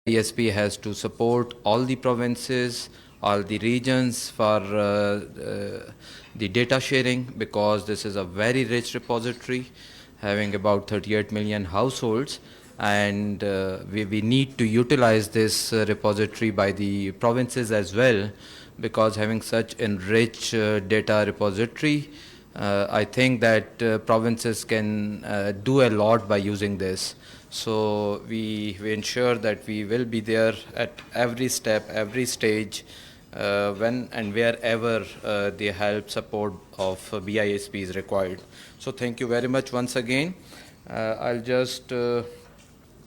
BISP has to support all the provinces, all the regions for the data sharing, because this is a very rich repository having about 38 million households, and we need to utilize this repository by the provinces as well, because having such enriched data repository, I think that provinces can do a lot by using this. So we ensure that we will be there at every step, every stage, when and wherever the help support of BISP is required. So thank you very much once again. I'll just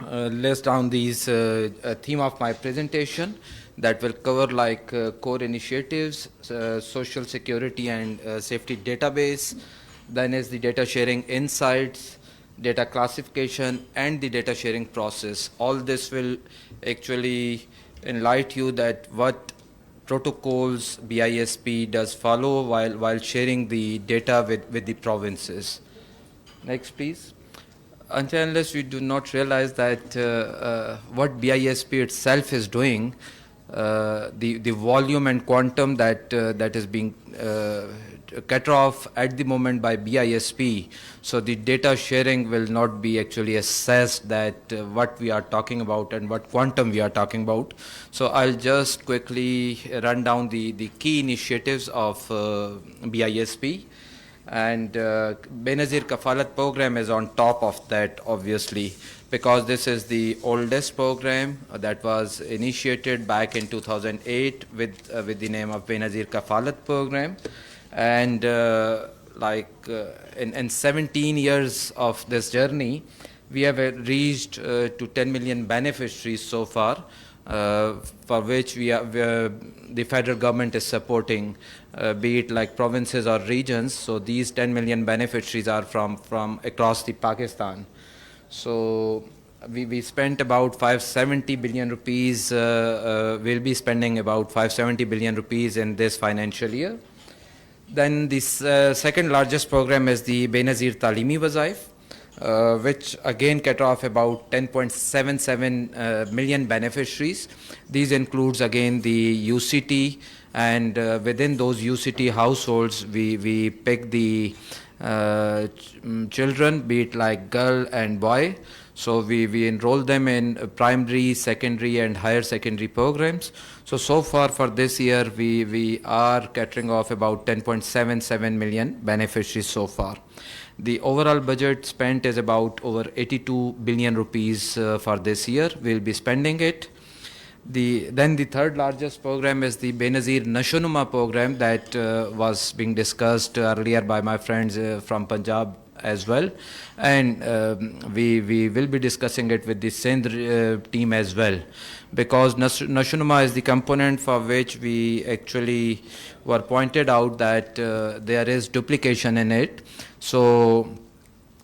list down these theme of my presentation that will cover like core initiatives, social security and safety database, then is the data sharing insights, data classification and the data sharing process. All this will actually enlighten you that what protocols BISP does follow while sharing the data with the provinces. Next please. Unless we do not realize that what BISP itself is doing, the volume and quantum that is being cut off at the moment by BISP, so the data sharing will not be actually assessed that what we are talking about and what quantum we are talking about. So I'll just quickly run down the key initiatives of BISP. And Benazir Kafalat program is on top of that, obviously, because this is the oldest program that was initiated back in 2008 with the name of Benazir Kafalat program. And in 17 years of this journey, we have reached to 10 million beneficiaries so far, for which the federal government is supporting, be it like provinces or regions. So these 10 million beneficiaries are from across the Pakistan. So we spent about 570 billion rupees, we'll be spending about 570 billion rupees in this financial year. Then this second largest program is the Benazir Talimi Wazaif, which again cut off about 10.77 million beneficiaries. These includes again the UCT, and within those UCT households we pick the children, be it like girl and boy. So we enroll them in primary, secondary and higher secondary programs. So far for this year, we are catering off about 10.77 million beneficiaries so far. The overall budget spent is about over 82 billion rupees for this year. We'll be spending it. Then the third largest program is the Benazir Nasho-Numa program that was being discussed earlier by my friends from Punjab as well, and we will be discussing it with the Sindh team as well, because Nasho-Numa is the component for which we actually were pointed out that there is duplication in it. So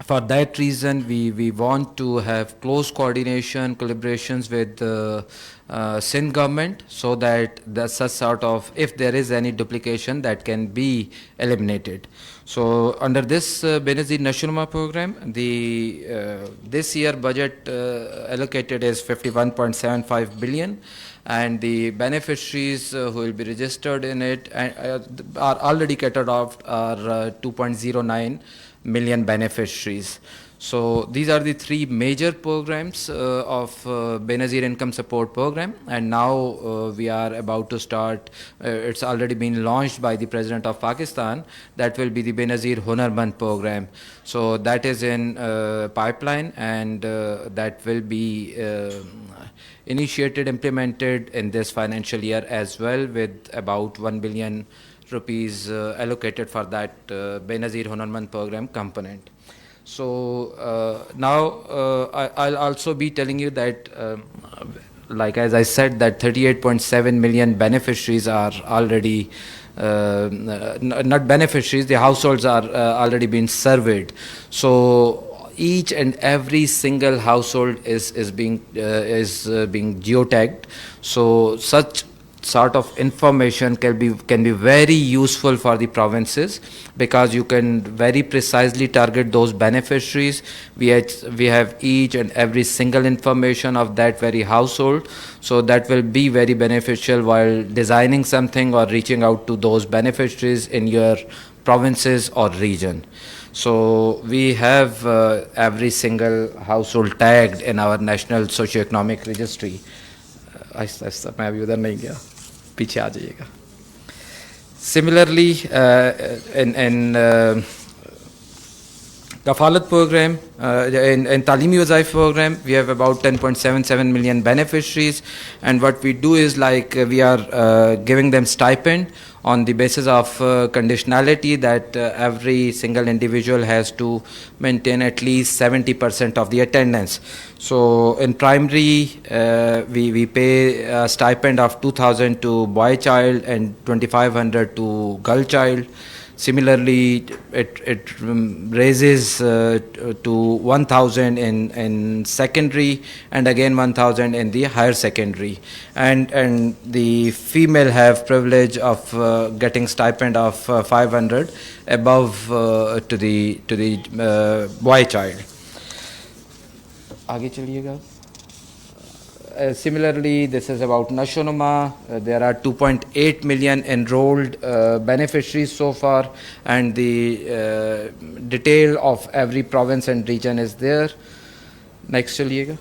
for that reason, we want to have close coordination, collaborations with the Sindh government, so that the such sort of, if there is any duplication, that can be eliminated. So under this Benazir Nasho-Numa program, this year budget allocated is 51.75 billion, and the beneficiaries who will be registered in it are already catered off are 2.09 million beneficiaries. So these are the three major programs of Benazir Income Support Program, and now we are about to start. It's already been launched by the President of Pakistan. That will be the Benazir Hunar program. So that is in pipeline, and that will be initiated, implemented in this financial year as well, with about 1 billion rupees allocated for that Benazir Hunar program component. So now I'll also be telling you that, like as I said, that 38.7 million beneficiaries are already, not beneficiaries, the households are already been surveyed. So each and every single household is being geotagged. So sort of information can be very useful for the provinces, because you can very precisely target those beneficiaries. We have each and every single information of that very household, so that will be very beneficial while designing something or reaching out to those beneficiaries in your provinces or region. So we have every single household tagged in our national socioeconomic registry. मैं अभी उधर नहीं गया, पीछे आ जाइएगा. Similarly, in Kafalat program, in Talimi Wazaif program, we have about 10.77 million beneficiaries, and what we do is we are giving them stipend on the basis of conditionality that every single individual has to maintain at least 70% of the attendance. So in primary, we pay a stipend of 2,000 to boy child and 2,500 to girl child. Similarly, it raises to 1,000 in secondary, and again 1,000 in the higher secondary. And the female have privilege of getting stipend of 500 above to the boy child. आगे चलिएगा. Similarly, this is about Nashonuma. There are 2.8 million enrolled beneficiaries so far, and the detail of every province and region is there. Next, chaliega.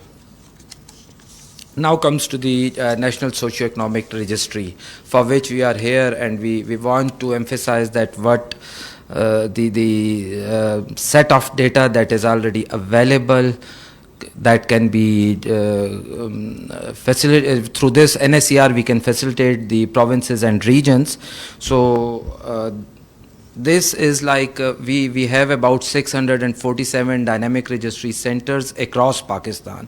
Now comes to the National Socioeconomic Registry, for which we are here, and we want to emphasize that what the set of data that is already available, that can be facilitated through this NSER. We can facilitate the provinces and regions. So this is we have about 647 dynamic registry centers across Pakistan,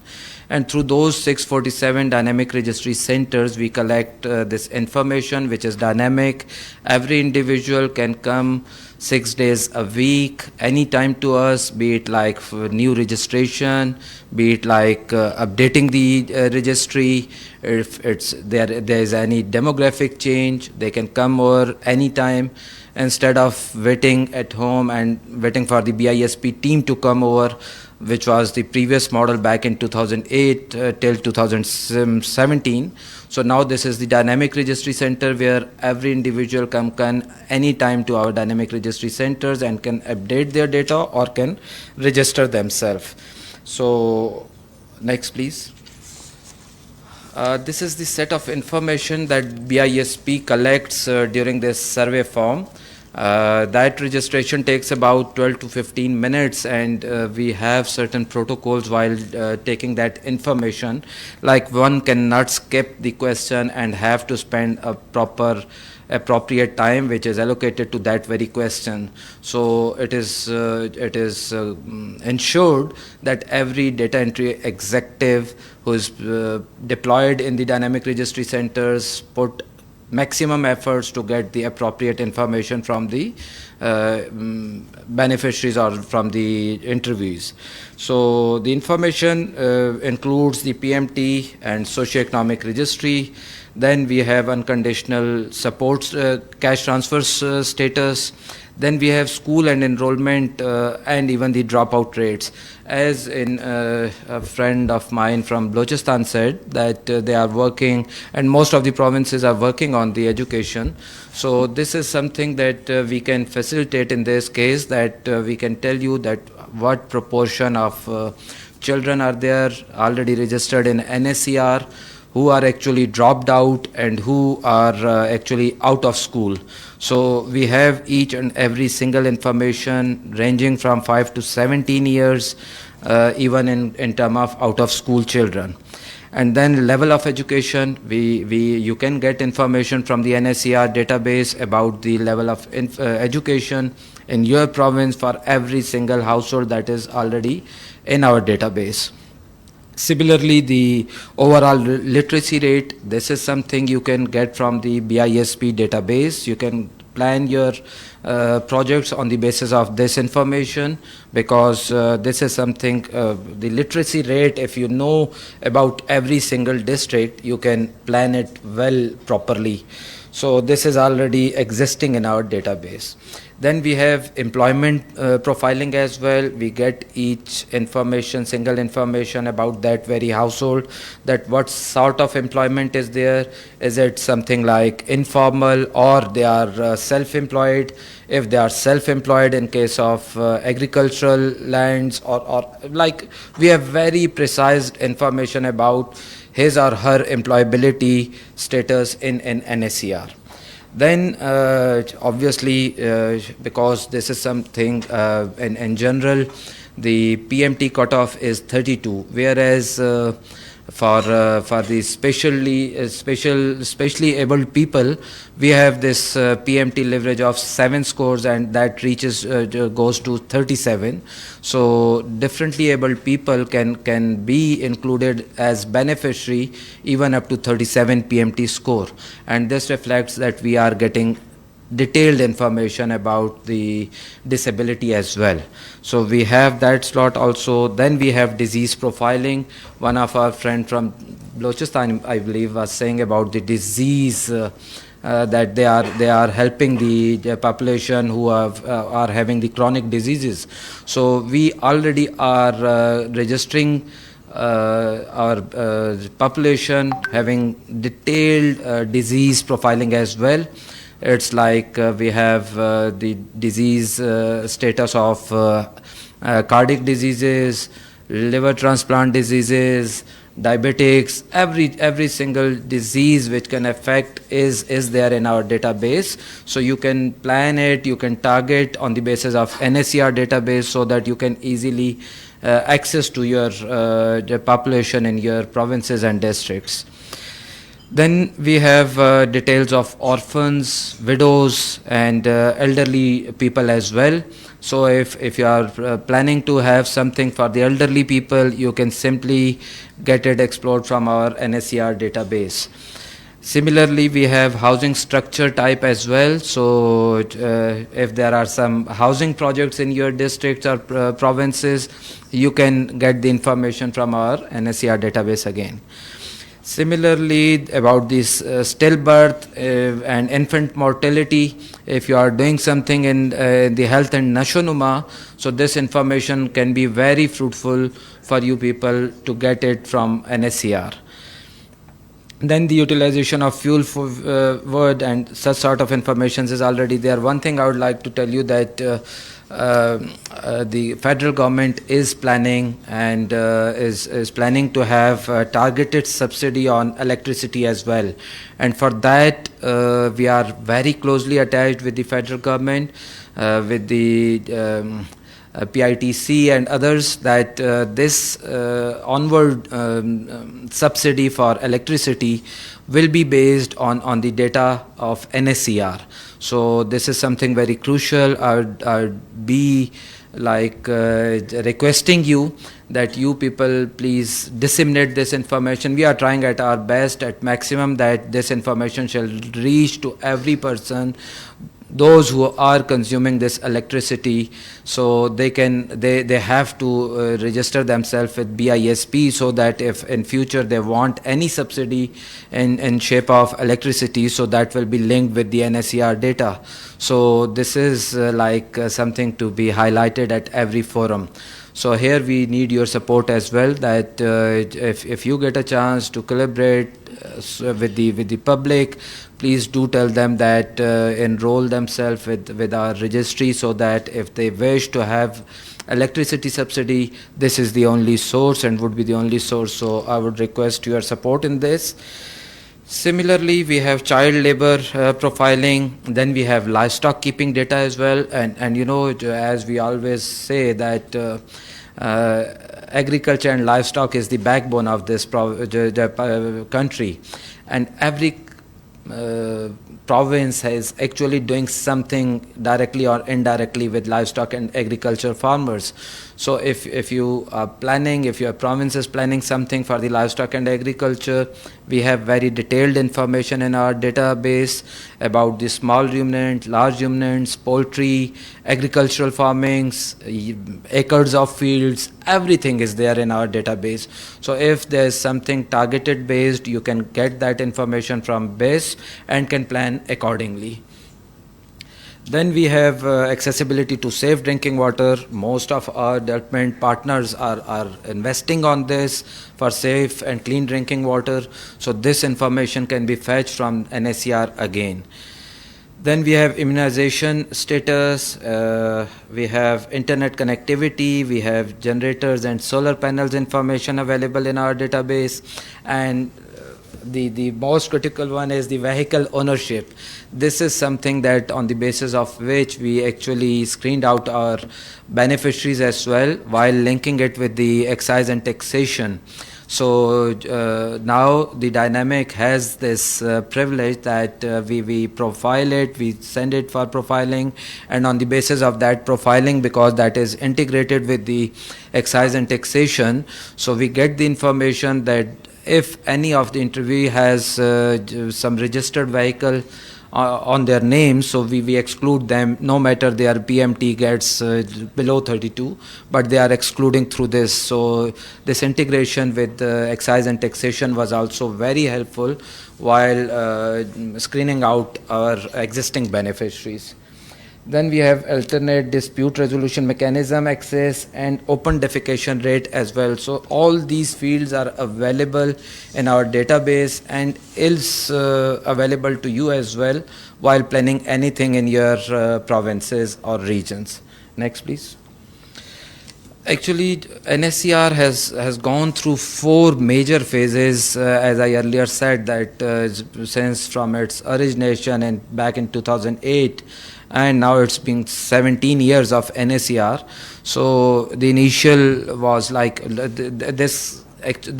and through those 647 dynamic registry centers we collect this information, which is dynamic. Every individual can come 6 days a week, anytime to us, be it for new registration, be it updating the registry. If there is any demographic change, they can come over anytime, instead of waiting at home and waiting for the BISP team to come over, which was the previous model back in 2008 till 2017. So now this is the dynamic registry center, where every individual can anytime to our dynamic registry centers and can update their data or can register themselves. So next, please. This is the set of information that BISP collects during this survey form. That registration takes about 12 to 15 minutes, and we have certain protocols while taking that information. One cannot skip the question and have to spend a proper appropriate time which is allocated to that very question. So it is ensured that every data entry executive who is deployed in the dynamic registry centers put maximum efforts to get the appropriate information from the beneficiaries or from the interviews. So the information includes the PMT and socioeconomic registry. Then we have unconditional support cash transfers status. Then we have school and enrollment and even the dropout rates. As a friend of mine from Balochistan said, that they are working, and most of the provinces are working on the education. So this is something that we can facilitate in this case, that we can tell you that what proportion of children are there already registered in NSER, who are actually dropped out and who are actually out of school. So we have each and every single information ranging from 5 to 17 years, even in terms of out of school children. And then level of education, you can get information from the NSER database about the level of education in your province for every single household that is already in our database. Similarly, the overall literacy rate, this is something you can get from the BISP database. You can plan your projects on the basis of this information, because this is something, the literacy rate, if you know about every single district, you can plan it well properly. So this is already existing in our database. Then we have employment profiling as well. We get each information, single information about that very household, that what sort of employment is there. Is it something like informal, or they are self-employed? If they are self-employed in case of agricultural lands, or like, we have very precise information about his or her employability status in NSER. Then obviously, because this is something in general, the PMT cutoff is 32, whereas for the specially abled people, we have this PMT leverage of 7 scores, and that reaches goes to 37. So differently abled people can be included as beneficiary even up to 37 PMT score, and this reflects that we are getting detailed information about the disability as well. So we have that slot also. Then we have disease profiling. One of our friend from Balochistan, I believe, was saying about the disease that they are helping the population who are having the chronic diseases. So we already are registering our population having detailed disease profiling as well. It's like we have the disease status of cardiac diseases, liver transplant diseases, diabetics, every single disease which can affect is there in our database. So you can plan it, you can target on the basis of NSER database, so that you can easily access to your the population in your provinces and districts. Then we have details of orphans, widows, and elderly people as well. So if you are planning to have something for the elderly people, you can simply get it explored from our NSER database. Similarly, we have housing structure type as well. So if there are some housing projects in your districts or provinces, you can get the information from our NSER database again. Similarly, about this stillbirth and infant mortality, if you are doing something in the health and Nashonuma, so this information can be very fruitful for you people to get it from NSER. Then the utilization of fuel for wood and such sort of information is already there. One thing I would like to tell you that the federal government is planning and is planning to have targeted subsidy on electricity as well, and for that we are very closely attached with the federal government, with the PITC and others, that this onward subsidy for electricity will be based on the data of NSER. So this is something very crucial. I'd be like requesting you that you people please disseminate this information. We are trying at our best, at maximum, that this information shall reach to every person, those who are consuming this electricity, so they have to register themselves with BISP, so that if in future they want any subsidy in shape of electricity, so that will be linked with the NSER data. So this is like something to be highlighted at every forum. So here we need your support as well, that if you get a chance to collaborate with the public, please do tell them that enroll themselves with our registry, so that if they wish to have electricity subsidy, this is the only source and would be the only source. So I would request your support in this. Similarly, we have child labor profiling. Then we have livestock keeping data as well. And you know, as we always say, that agriculture and livestock is the backbone of this country, and every province is actually doing something directly or indirectly with livestock and agriculture farmers. So if you are planning, if your province is planning something for the livestock and agriculture, We have very detailed information in our database about the small ruminant, large ruminants, poultry, agricultural farmings, acres of fields, everything is there in our database. So if there's something targeted based, you can get that information from base and can plan accordingly. Then we have accessibility to safe drinking water. Most of our development partners are investing on this for safe and clean drinking water. So this information can be fetched from NSER again. Then we have immunization status, we have internet connectivity, we have generators and solar panels information available in our database, and the most critical one is the vehicle ownership. This is something that on the basis of which we actually screened out our beneficiaries as well while linking it with the excise and taxation. So now the dynamic has this privilege that we profile it, we send it for profiling, and on the basis of that profiling, because that is integrated with the excise and taxation, so we get the information that if any of the interviewee has some registered vehicle on their name, so we exclude them no matter their PMT gets below 32, but they are excluding through this. So this integration with excise and taxation was also very helpful while screening out our existing beneficiaries. Then we have alternate dispute resolution mechanism access and open defecation rate as well. So all these fields are available in our database and is available to you as well while planning anything in your provinces or regions. Next, please. Actually, NSER has gone through 4 major phases, as I earlier said, that since from its origination and back in 2008, and now it's been 17 years of NSER. So the initial was like this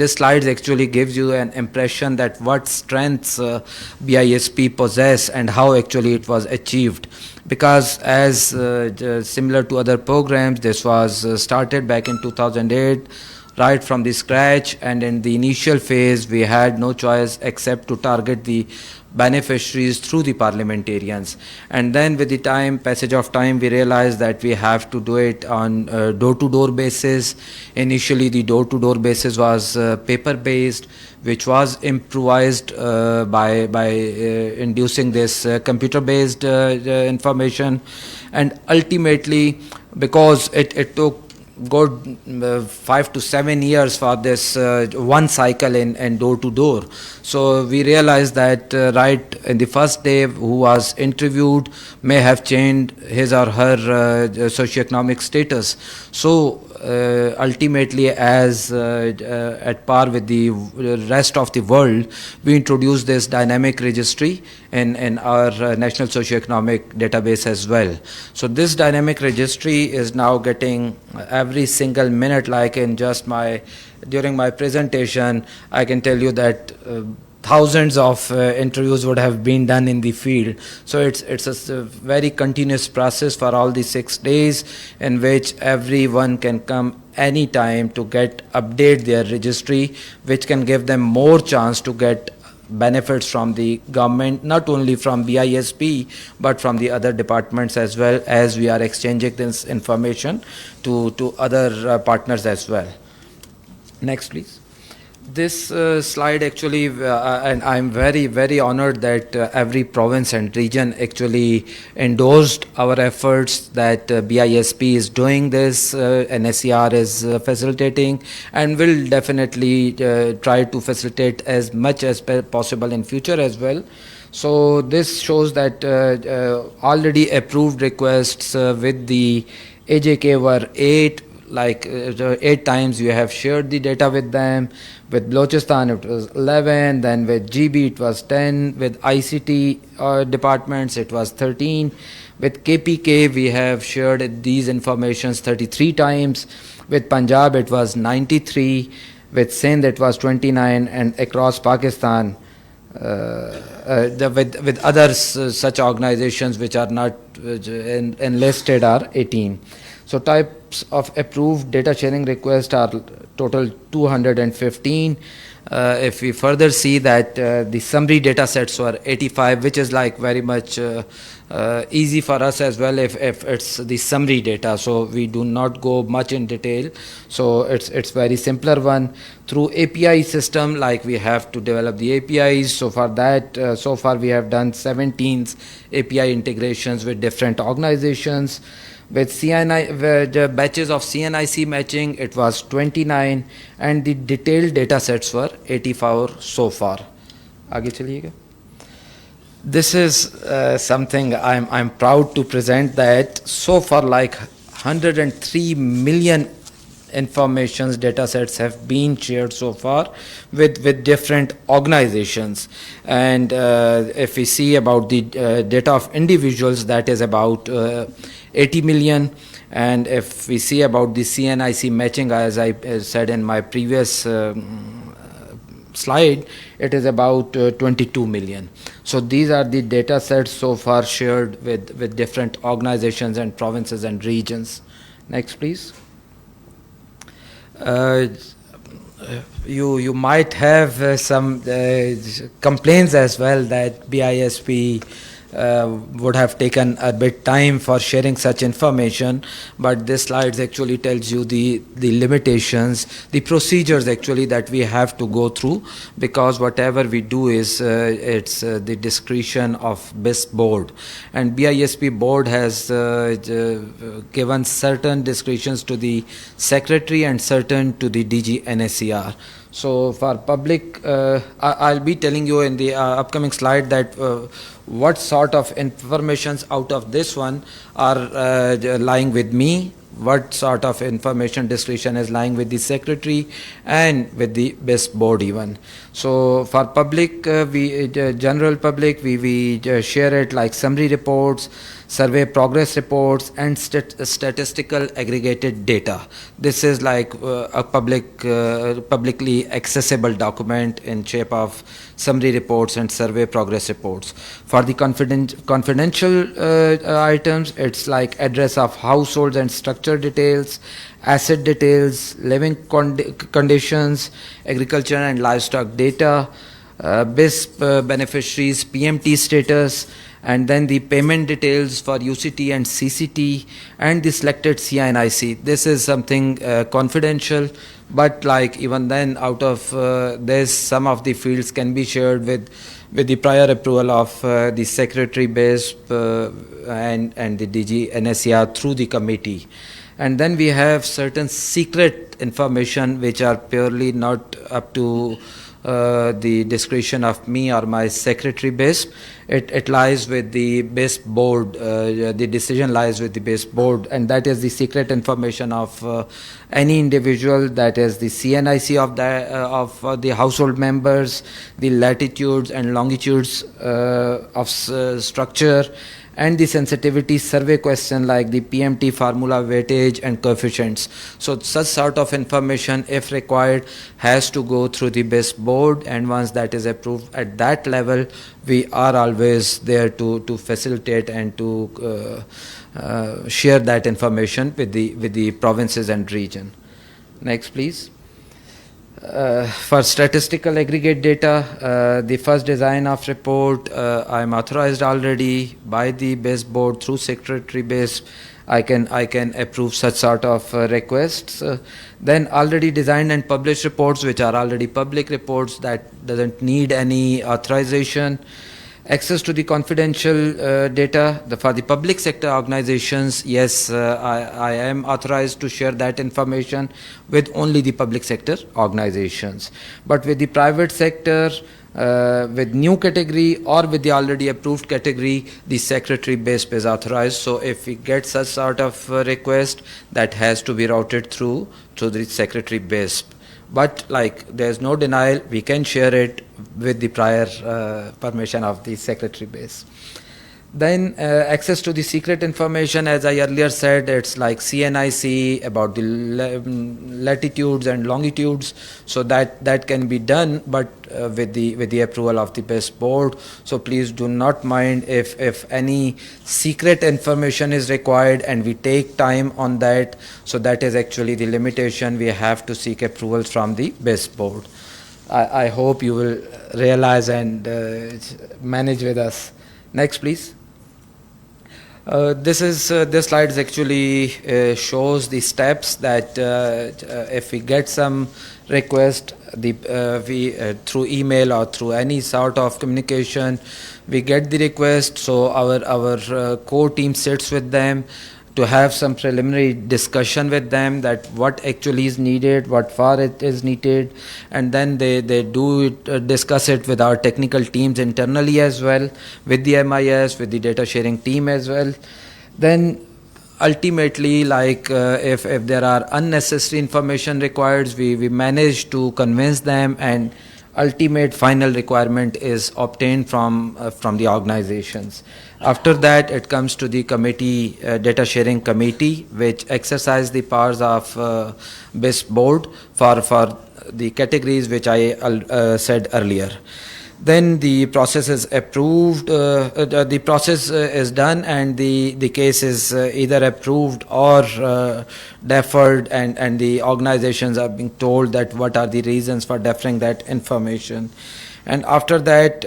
slide actually gives you an impression that what strengths BISP possess and how actually it was achieved. Because as similar to other programs, this was started back in 2008, right from the scratch, and in the initial phase we had no choice except to target the beneficiaries through the parliamentarians. And then with the passage of time, we realized that we have to do it on door-to-door basis. Initially the door-to-door basis was paper-based, which was improvised by inducing this computer-based information, and ultimately because it took good 5 to 7 years for this one cycle in door to door. So we realized that right in the first day who was interviewed may have changed his or her socioeconomic status. So ultimately, as at par with the rest of the world, we introduced this dynamic registry in our national socioeconomic database as well. So this dynamic registry is now getting every single minute, like in just during my presentation, I can tell you that thousands of interviews would have been done in the field. So it's a very continuous process for all the 6 days, in which everyone can come anytime to update their registry, which can give them more chance to get benefits from the government, not only from BISP but from the other departments as well, as we are exchanging this information to other partners as well. Next, please. This slide actually, and I'm very, very honored that every province and region actually endorsed our efforts that BISP is doing this, NSER is facilitating, and will definitely try to facilitate as much as possible in future as well. So this shows that already approved requests with the AJK were 8, like 8 times you have shared the data with them. With Balochistan it was 11, then with GB it was 10, with ICT departments it was 13, with KPK we have shared these informations 33 times, with Punjab it was 93, with Sindh it was 29, and across Pakistan with others such organizations which are not enlisted are 18. So types of approved data sharing requests are total 215. If we further see that the summary data sets were 85, which is like very much easy for us as well if it's the summary data, so we do not go much in detail. So it's very simpler one. Through API system, like we have to develop the APIs. So for that, so far we have done 17 API integrations with different organizations. With CNI, the batches of CNIC matching, it was 29, and the detailed data sets were 84 so far. आगे चलिएगा. This is something I'm proud to present, that so far like 103 million informations data sets have been shared so far with different organizations. And if we see about the data of individuals, that is about 80 million. And if we see about the CNIC matching, as I said in my previous slide, it is about 22 million. So these are the data sets so far shared with different organizations and provinces and regions. Next, please. You might have some complaints as well that BISP would have taken a bit time for sharing such information, but this slide actually tells you the limitations, the procedures actually that we have to go through, because whatever we do is it's the discretion of BISP board, and BISP board has given certain discretions to the secretary and certain to the DG NSCR. So for public, I'll be telling you in the upcoming slide that what sort of informations out of this one are lying with me, what sort of information discretion is lying with the secretary and with the BISP board even. So for public, general public, we share it like summary reports, survey progress reports, and statistical aggregated data. This is like a publicly accessible document in shape of summary reports and survey progress reports. For the confidential items, it's like address of households and structure details, asset details, living conditions, agriculture and livestock data, BISP beneficiaries, PMT status, and then the payment details for UCT and CCT, and the selected CNIC. This is something confidential, but like even then out of this, some of the fields can be shared with the prior approval of the secretary BISP and the DG NSCR through the committee. And then we have certain secret information which are purely not up to the discretion of me or my secretary BISP. It lies with the BISP board, the decision lies with the BISP board, and that is the secret information of any individual, that is the CNIC of the household members, the latitudes and longitudes of structure, and the sensitivity survey question like the PMT formula, weightage and coefficients. So such sort of information, if required, has to go through the BISP board, and once that is approved at that level, we are always there to facilitate and to share that information with the provinces and region. Next, please. For statistical aggregate data, the first design of report I am authorized already by the BISP board through secretary BISP. I can approve such sort of requests. Then already designed and published reports, which are already public reports, that doesn't need any authorization. Access to the confidential data for the public sector organizations, yes, I am authorized to share that information with only the public sector organizations. But with the private sector, with new category or with the already approved category, the secretary BISP is authorized. So if we get such sort of request, that has to be routed through the secretary BISP. But like there's no denial, we can share it with the prior permission of the secretary BISP. Then access to the secret information, as I earlier said, it's like CNIC about the latitudes and longitudes, so that can be done, but with the approval of the BISP board. So please do not mind if any secret information is required and we take time on that. So that is actually the limitation. We have to seek approvals from the BISP board. I hope you will realize and manage with us. Next, please. This slide actually shows the steps that if we get some request, through email or through any sort of communication, we get the request. So our core team sits with them to have some preliminary discussion with them that what actually is needed, what far it is needed, and then they discuss it with our technical teams internally as well, with the MIS, with the data sharing team as well. Then ultimately, like if there are unnecessary information required, we manage to convince them, and ultimate final requirement is obtained from the organizations. After that, it comes to the committee, data sharing committee, which exercise the powers of BISP board for the categories which I said earlier. Then the process is approved, the process is done, and the case is either approved or deferred, and the organizations are being told that what are the reasons for deferring that information. And after that,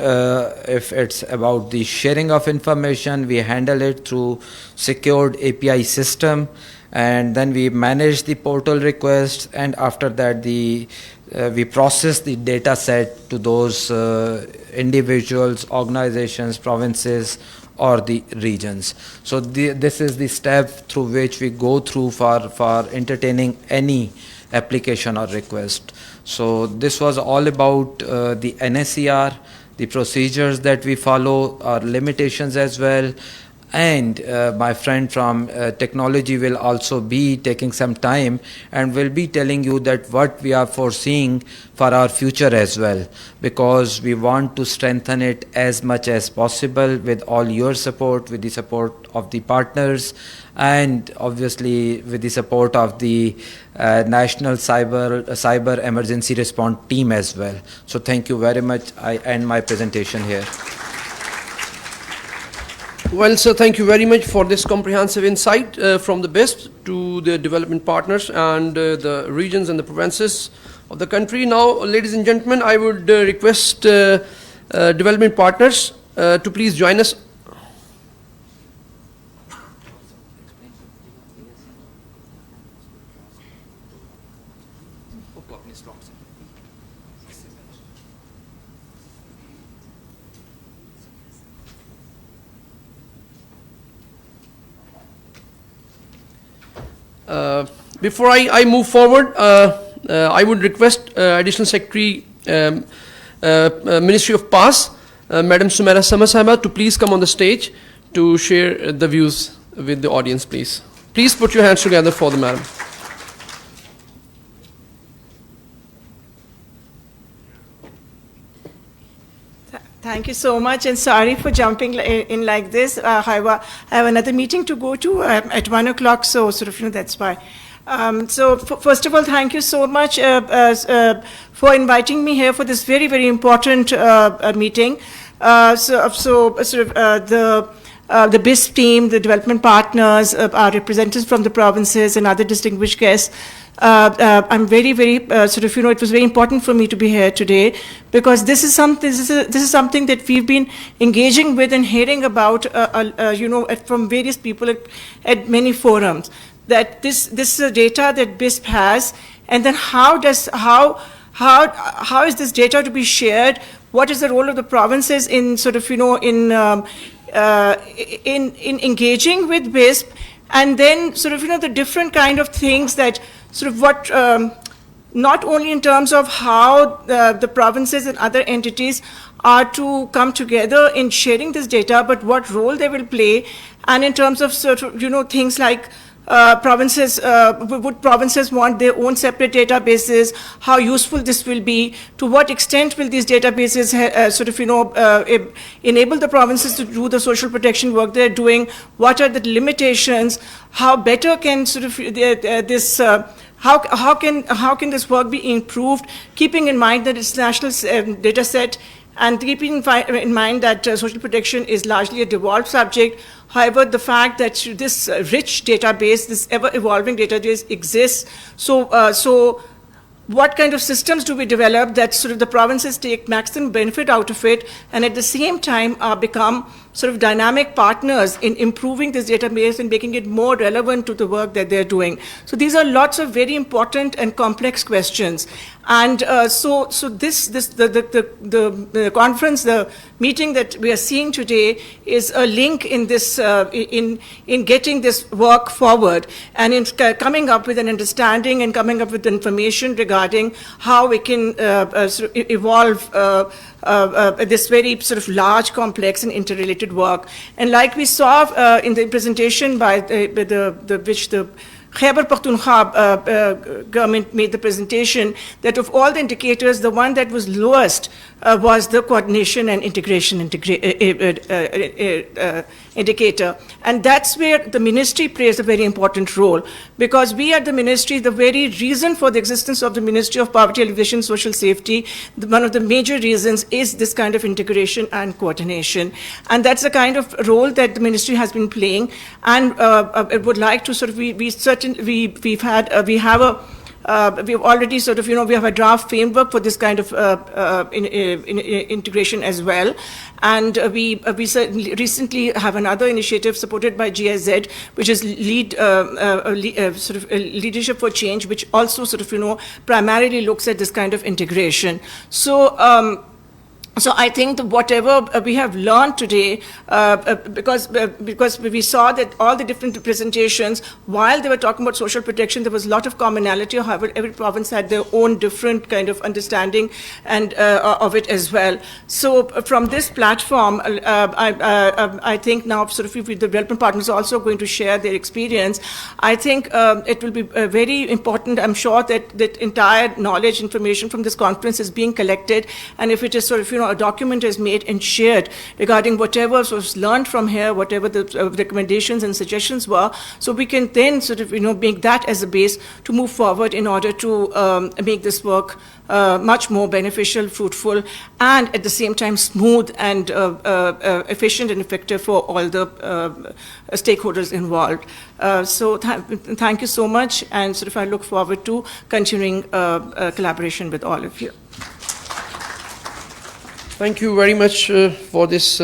if it's about the sharing of information, we handle it through secured API system, and then we manage the portal requests, and after that we process the data set to those individuals, organizations, provinces, or the regions. So this is the step through which we go through for entertaining any application or request. So this was all about the NSER, the procedures that we follow, our limitations as well. And my friend from technology will also be taking some time and will be telling you that what we are foreseeing for our future as well, because we want to strengthen it as much as possible with all your support, with the support of the partners, and obviously with the support of the National Cyber Emergency Response Team as well. So thank you very much. I end my presentation here. Well, sir, thank you very much for this comprehensive insight from the BISP to the development partners and the regions and the provinces of the country. Now, ladies and gentlemen, I would request development partners to please join us. Before I move forward, I would request Additional Secretary, Ministry of PAS, Madam Sumaira Samasama, to please come on the stage to share the views with the audience, please. Please put your hands together for the madam. Thank you so much, and sorry for jumping in like this. However, I have another meeting to go to at 1 o'clock, so that's why. So first of all, thank you so much for inviting me here for this very, very important meeting. The BISP team, the development partners, our representatives from the provinces, and other distinguished guests. I'm very, very it was very important for me to be here today, because this is something that we've been engaging with and hearing about, from various people at many forums. That this is a data that BISP has, and then how is this data to be shared? What is the role of the provinces in in engaging with BISP, and then the different kind of things that not only in terms of how the provinces and other entities are to come together in sharing this data, but what role they will play, and in terms of things like would provinces want their own separate databases? How useful this will be? To what extent will these databases enable the provinces to do the social protection work they're doing? What are the limitations? How better can how can this work be improved, keeping in mind that it's national data set, and keeping in mind that social protection is largely a devolved subject. However, the fact that this rich database, this ever-evolving database exists, so what kind of systems do we develop that sort of the provinces take maximum benefit out of it, and at the same time become sort of dynamic partners in improving this database and making it more relevant to the work that they're doing? So these are lots of very important and complex questions. And so the conference, the meeting that we are seeing today is a link in this, in getting this work forward and in coming up with an understanding and coming up with information regarding how we can sort of evolve this very sort of large, complex, and interrelated work. And like we saw in the presentation which the Khyber Pakhtunkhwa government made the presentation, that of all the indicators, the one that was lowest was the coordination and integration indicator. And that's where the ministry plays a very important role, because we at the ministry, the very reason for the existence of the Ministry of Poverty Alleviation and Social Safety, one of the major reasons is this kind of integration and coordination. And that's the kind of role that the ministry has been playing. And I would like to sort of, we've already sort of, we have a draft framework for this kind of integration as well. And we certainly recently have another initiative supported by GIZ, which is Leadership for Change, which also sort of, primarily looks at this kind of integration. So I think that whatever we have learned today, because we saw that all the different presentations, while they were talking about social protection, there was a lot of commonality. However, every province had their own different kind of understanding and of it as well. So from this platform, I think now sort of the development partners are also going to share their experience. I think it will be very important. I'm sure that entire knowledge, information from this conference is being collected, and if it is sort of, a document is made and shared regarding whatever was learned from here, whatever the recommendations and suggestions were, so we can then sort of, make that as a base to move forward in order to make this work much more beneficial, fruitful, and at the same time smooth and efficient and effective for all the stakeholders involved. So thank you so much, and sort of I look forward to continuing collaboration with all of you. Thank you very much for this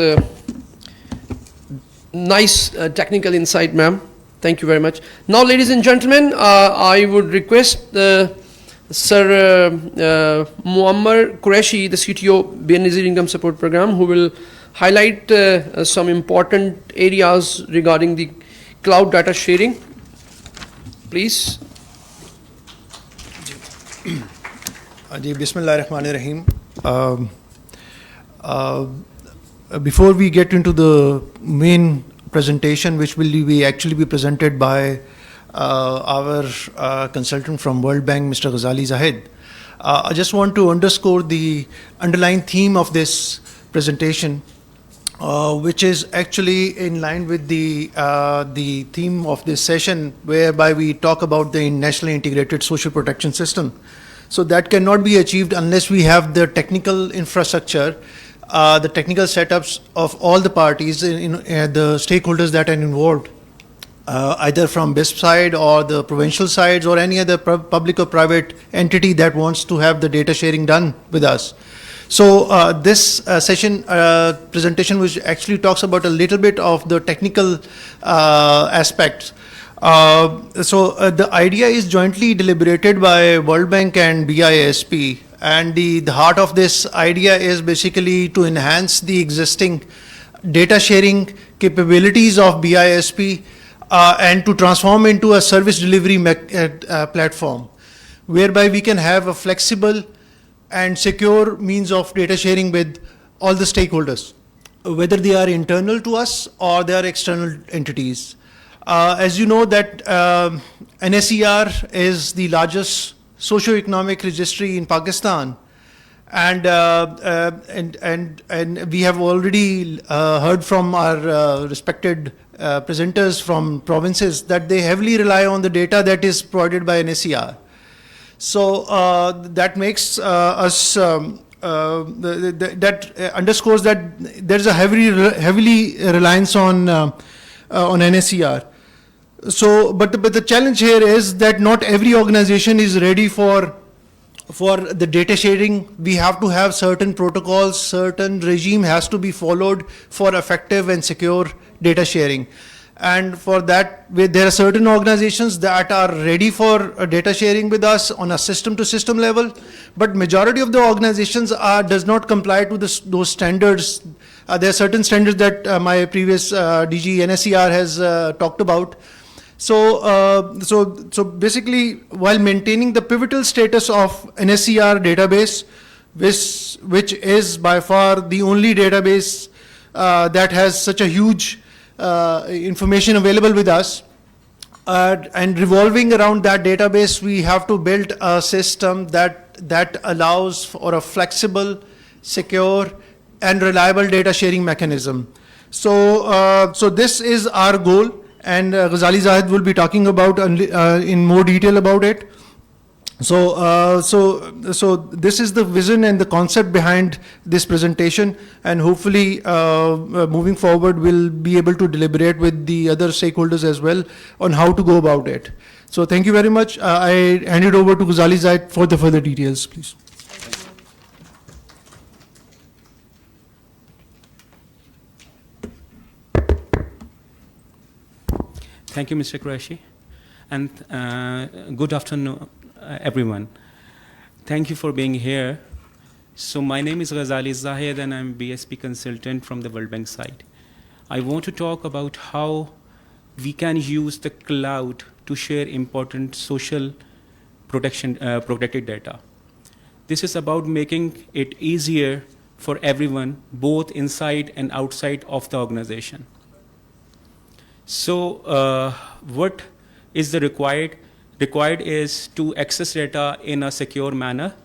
nice technical insight, ma'am. Thank you very much. Now, ladies and gentlemen, I would request Sir Muammar Qureshi, the CTO, Benazir Income Support Program, who will highlight some important areas regarding the cloud data sharing. Please. Bismillahirrahmanirrahim. Before we get into the main presentation, which will actually be presented by our consultant from World Bank, Mr. Ghazali Zahid, I just want to underscore the underlying theme of this presentation, which is actually in line with the theme of this session, whereby we talk about the nationally integrated social protection system. So that cannot be achieved unless we have the technical infrastructure, the technical setups of all the parties, the stakeholders that are involved, either from BISP side or the provincial sides or any other public or private entity that wants to have the data sharing done with us. So this session presentation, which actually talks about a little bit of the technical aspects. The idea is jointly deliberated by World Bank and BISP, and the heart of this idea is basically to enhance the existing data sharing capabilities of BISP and to transform into a service delivery platform, whereby we can have a flexible and secure means of data sharing with all the stakeholders, whether they are internal to us or they are external entities. As you know that NSER is the largest socio-economic registry in Pakistan, and we have already heard from our respected presenters from provinces that they heavily rely on the data that is provided by NSER. So that makes us that underscores that there is a heavily reliance on NSER. So, but the challenge here is that not every organization is ready for the data sharing. We have to have certain protocols, certain regime has to be followed for effective and secure data sharing. And for that, there are certain organizations that are ready for data sharing with us on a system-to-system level, but majority of the organizations does not comply to those standards. There are certain standards that my previous DG NSER has talked about. So basically, while maintaining the pivotal status of NSER database, which is by far the only database that has such a huge information available with us, and revolving around that database, we have to build a system that allows for a flexible, secure, and reliable data sharing mechanism. So this is our goal. And Ghazali Zahid will be talking about in more detail about it. So this is the vision and the concept behind this presentation, and hopefully moving forward we'll be able to deliberate with the other stakeholders as well on how to go about it. So thank you very much. I hand it over to Ghazali Zahid for the further details, please. Thank you, Mr. Qureshi, and good afternoon, everyone. Thank you for being here. So my name is Ghazali Zahid, and I'm BSP consultant from the World Bank side. I want to talk about how we can use the cloud to share important social protected data. This is about making it easier for everyone, both inside and outside of the organization. So what is the required? Required is to access data in a secure manner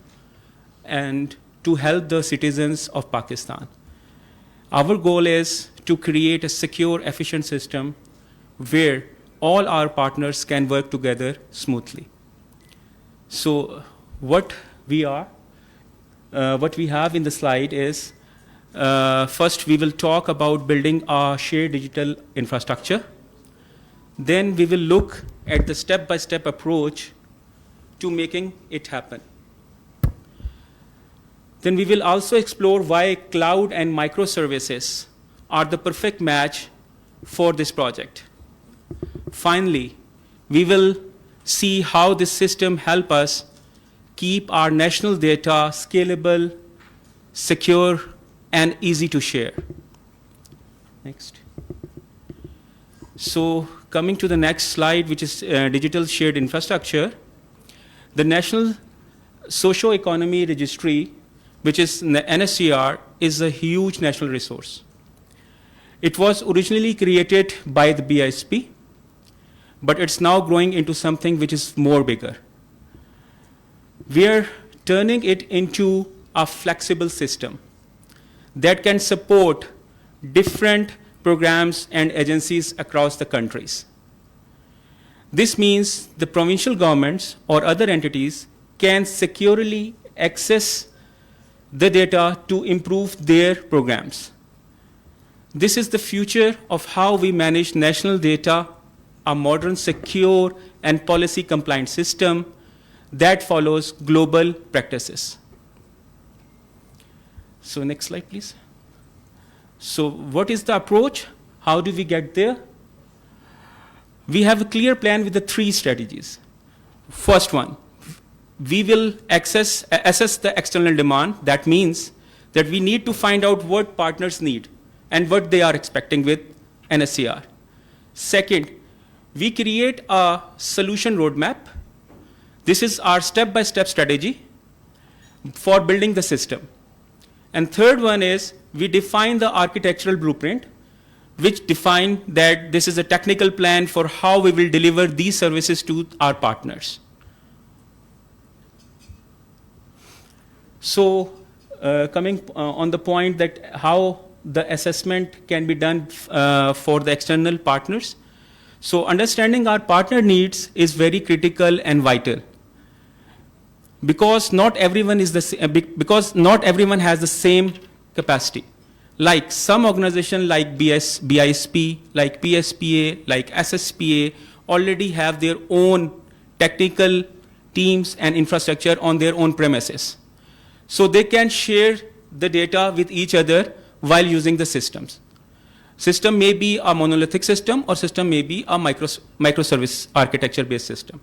and to help the citizens of Pakistan. Our goal is to create a secure, efficient system where all our partners can work together smoothly. So what we have in the slide is, first we will talk about building a shared digital infrastructure. Then we will look at the step-by-step approach to making it happen. Then we will also explore why cloud and microservices are the perfect match for this project. Finally, we will see how this system helps us keep our national data scalable, secure, and easy to share. Next. So coming to the next slide, which is digital shared infrastructure, the National Socio-Economy Registry, which is NSER, is a huge national resource. It was originally created by the BISP, but it's now growing into something which is more bigger. We are turning it into a flexible system that can support different programs and agencies across the countries. This means the provincial governments or other entities can securely access the data to improve their programs. This is the future of how we manage national data, a modern, secure, and policy-compliant system that follows global practices. So next slide, please. So what is the approach? How do we get there? We have a clear plan with the 3 strategies. First one, we will assess the external demand. That means that we need to find out what partners need and what they are expecting with NSER. Second, we create a solution roadmap. This is our step-by-step strategy for building the system. And third one is we define the architectural blueprint, which define that this is a technical plan for how we will deliver these services to our partners. So coming on the point that how the assessment can be done for the external partners. So understanding our partner needs is very critical and vital, because not everyone is because not everyone has the same capacity. Like some organization like BISP, like PSPA, like SSPA already have their own technical teams and infrastructure on their own premises. So they can share the data with each other while using the systems. System may be a monolithic system, or system may be a microservice architecture based system.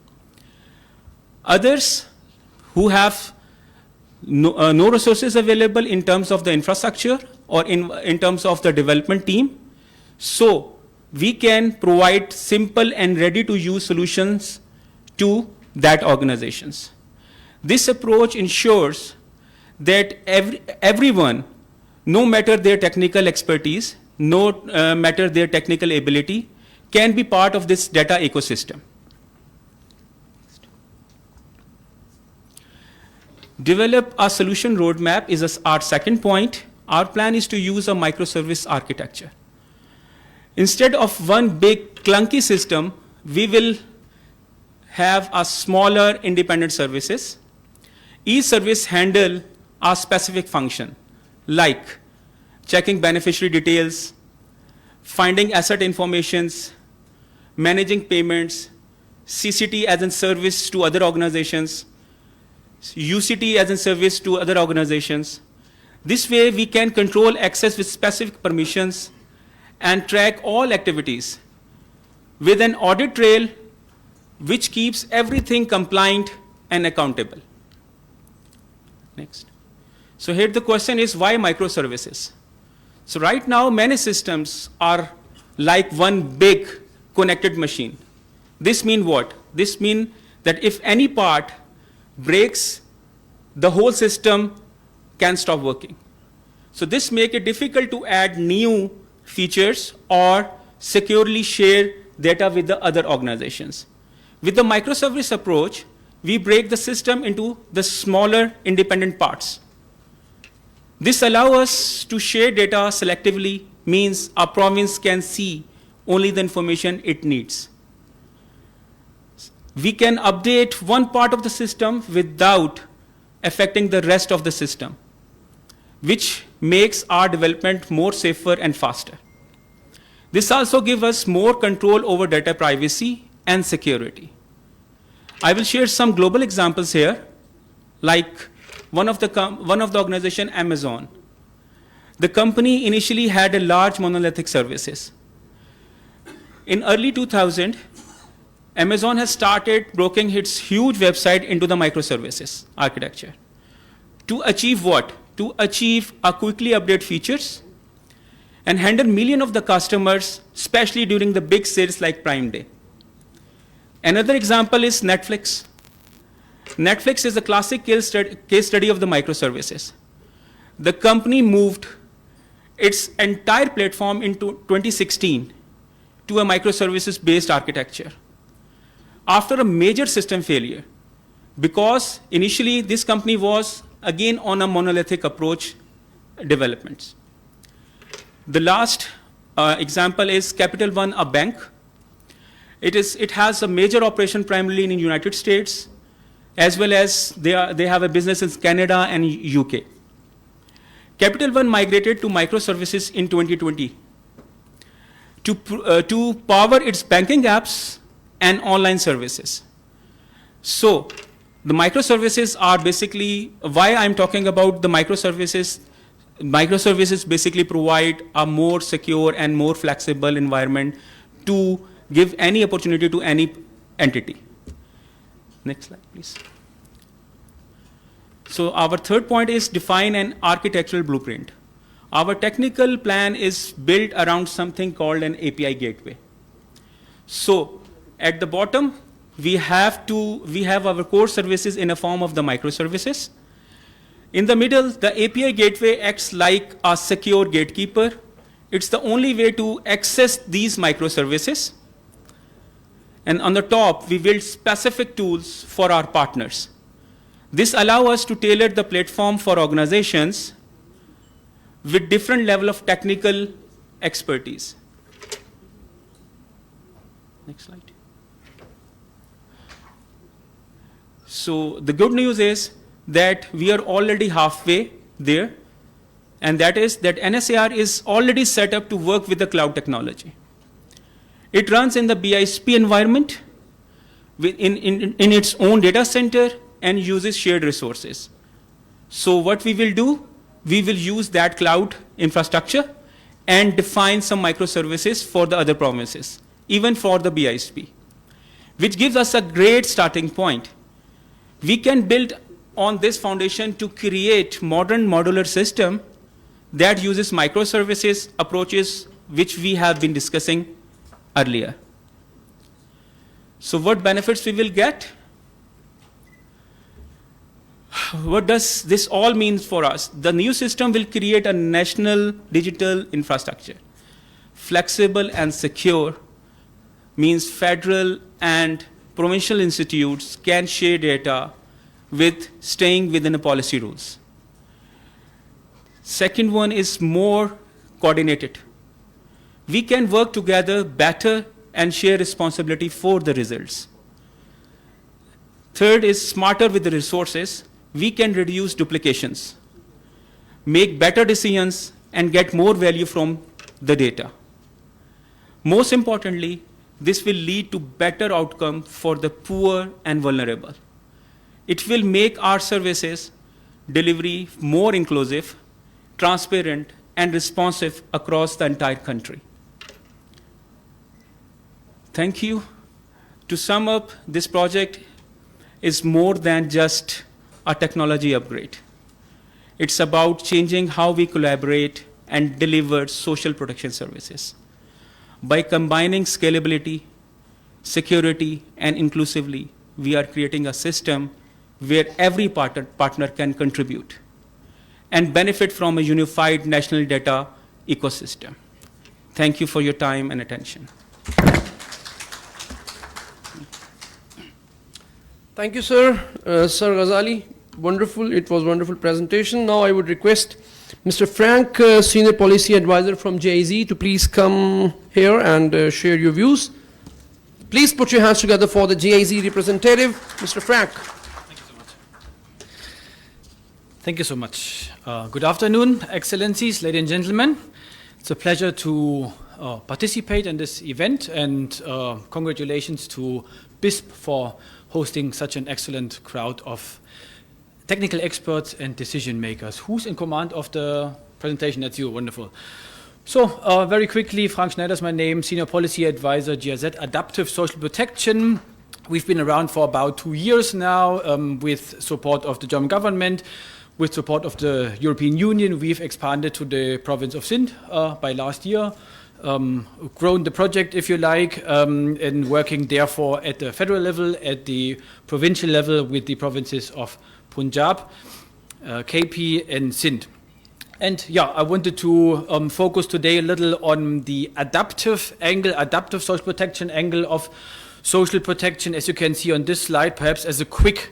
Others who have no resources available in terms of the infrastructure or in terms of the development team, so we can provide simple and ready to use solutions to that organizations. This approach ensures that everyone, no matter their technical expertise, no matter their technical ability, can be part of this data ecosystem. Develop a solution roadmap is our second point. Our plan is to use a microservice architecture. Instead of one big clunky system, we will have a smaller independent services. Each service handle a specific function, like checking beneficiary details, finding asset informations, managing payments, CCT as a service to other organizations, UCT as a service to other organizations. This way we can control access with specific permissions and track all activities with an audit trail which keeps everything compliant and accountable. Next. So here the question is, why microservices? So right now many systems are like one big connected machine. This means what? This means that if any part breaks, the whole system can stop working. So this makes it difficult to add new features or securely share data with the other organizations. With the microservice approach, we break the system into the smaller independent parts. This allows us to share data selectively, means a province can see only the information it needs. We can update one part of the system without affecting the rest of the system, which makes our development more safer and faster. This also gives us more control over data privacy and security. I will share some global examples here, like one of the organization, Amazon. The company initially had a large monolithic services. In early 2000, Amazon has started breaking its huge website into the microservices architecture. To achieve what? To achieve a quickly update features and handle millions of the customers, especially during the big sales like Prime Day. Another example is Netflix. Netflix is a classic case study of the microservices. The company moved its entire platform into 2016 to a microservices-based architecture after a major system failure, because initially this company was again on a monolithic approach developments. The last example is Capital One, a bank. It has a major operation primarily in the United States, as well as they have a business in Canada and UK. Capital One migrated to microservices in 2020 to power its banking apps and online services. So the microservices are basically, why I'm talking about the microservices. Microservices basically provide a more secure and more flexible environment to give any opportunity to any entity. Next slide, please. So our third point is define an architectural blueprint. Our technical plan is built around something called an API gateway. So at the bottom, we have our core services in a form of the microservices. In the middle, the API gateway acts like a secure gatekeeper It's the only way to access these microservices. And on the top, we build specific tools for our partners. This allows us to tailor the platform for organizations with different level of technical expertise. Next slide. So the good news is that we are already halfway there, and that is that NSAR is already set up to work with the cloud technology. It runs in the BISP environment in its own data center and uses shared resources. So what we will do, we will use that cloud infrastructure and define some microservices for the other provinces, even for the BISP, which gives us a great starting point. We can build on this foundation to create modern modular system that uses microservices approaches which we have been discussing earlier. So what benefits we will get? What does this all mean for us? The new system will create a national digital infrastructure. Flexible and secure means federal and provincial institutes can share data with staying within the policy rules. Second one is more coordinated. We can work together better and share responsibility for the results. Third is smarter with the resources. We can reduce duplications, make better decisions, and get more value from the data. Most importantly, this will lead to better outcome for the poor and vulnerable. It will make our services delivery more inclusive, transparent, and responsive across the entire country. Thank you. To sum up, this project is more than just a technology upgrade. It's about changing how we collaborate and deliver social protection services. By combining scalability, security, and inclusively, we are creating a system where every partner can contribute and benefit from a unified national data ecosystem. Thank you for your time and attention. Thank you, sir. Sir Ghazali, wonderful. It was a wonderful presentation. Now I would request Mr. Frank, Senior Policy Advisor from GIZ, to please come here and share your views. Please put your hands together for the GIZ representative, Mr. Frank. Thank you so much. Good afternoon, Excellencies, ladies and gentlemen. It's a pleasure to participate in this event, and congratulations to BISP for hosting such an excellent crowd of technical experts and decision makers. Who's in command of the presentation? That's you, wonderful. So very quickly, Frank Schneider is my name, Senior Policy Advisor, GIZ Adaptive Social Protection. We've been around for about 2 years now with support of the German government. With support of the European Union, we've expanded to the province of Sindh by last year, grown the project, if you like, and working therefore at the federal level, at the provincial level with the provinces of Punjab, KP, and Sindh. And yeah, I wanted to focus today a little on the adaptive angle, adaptive social protection angle of social protection, as you can see on this slide, perhaps as a quick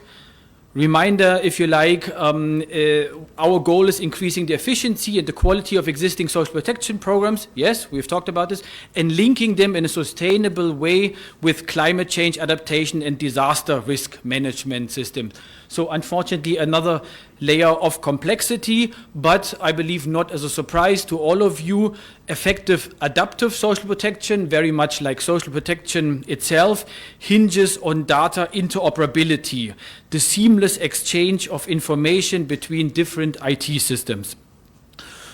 reminder, if you like. Our goal is increasing the efficiency and the quality of existing social protection programs. Yes, we've talked about this, and linking them in a sustainable way with climate change adaptation and disaster risk management systems. So unfortunately, another layer of complexity, but I believe not as a surprise to all of you. Effective adaptive social protection, very much like social protection itself, hinges on data interoperability, the seamless exchange of information between different IT systems.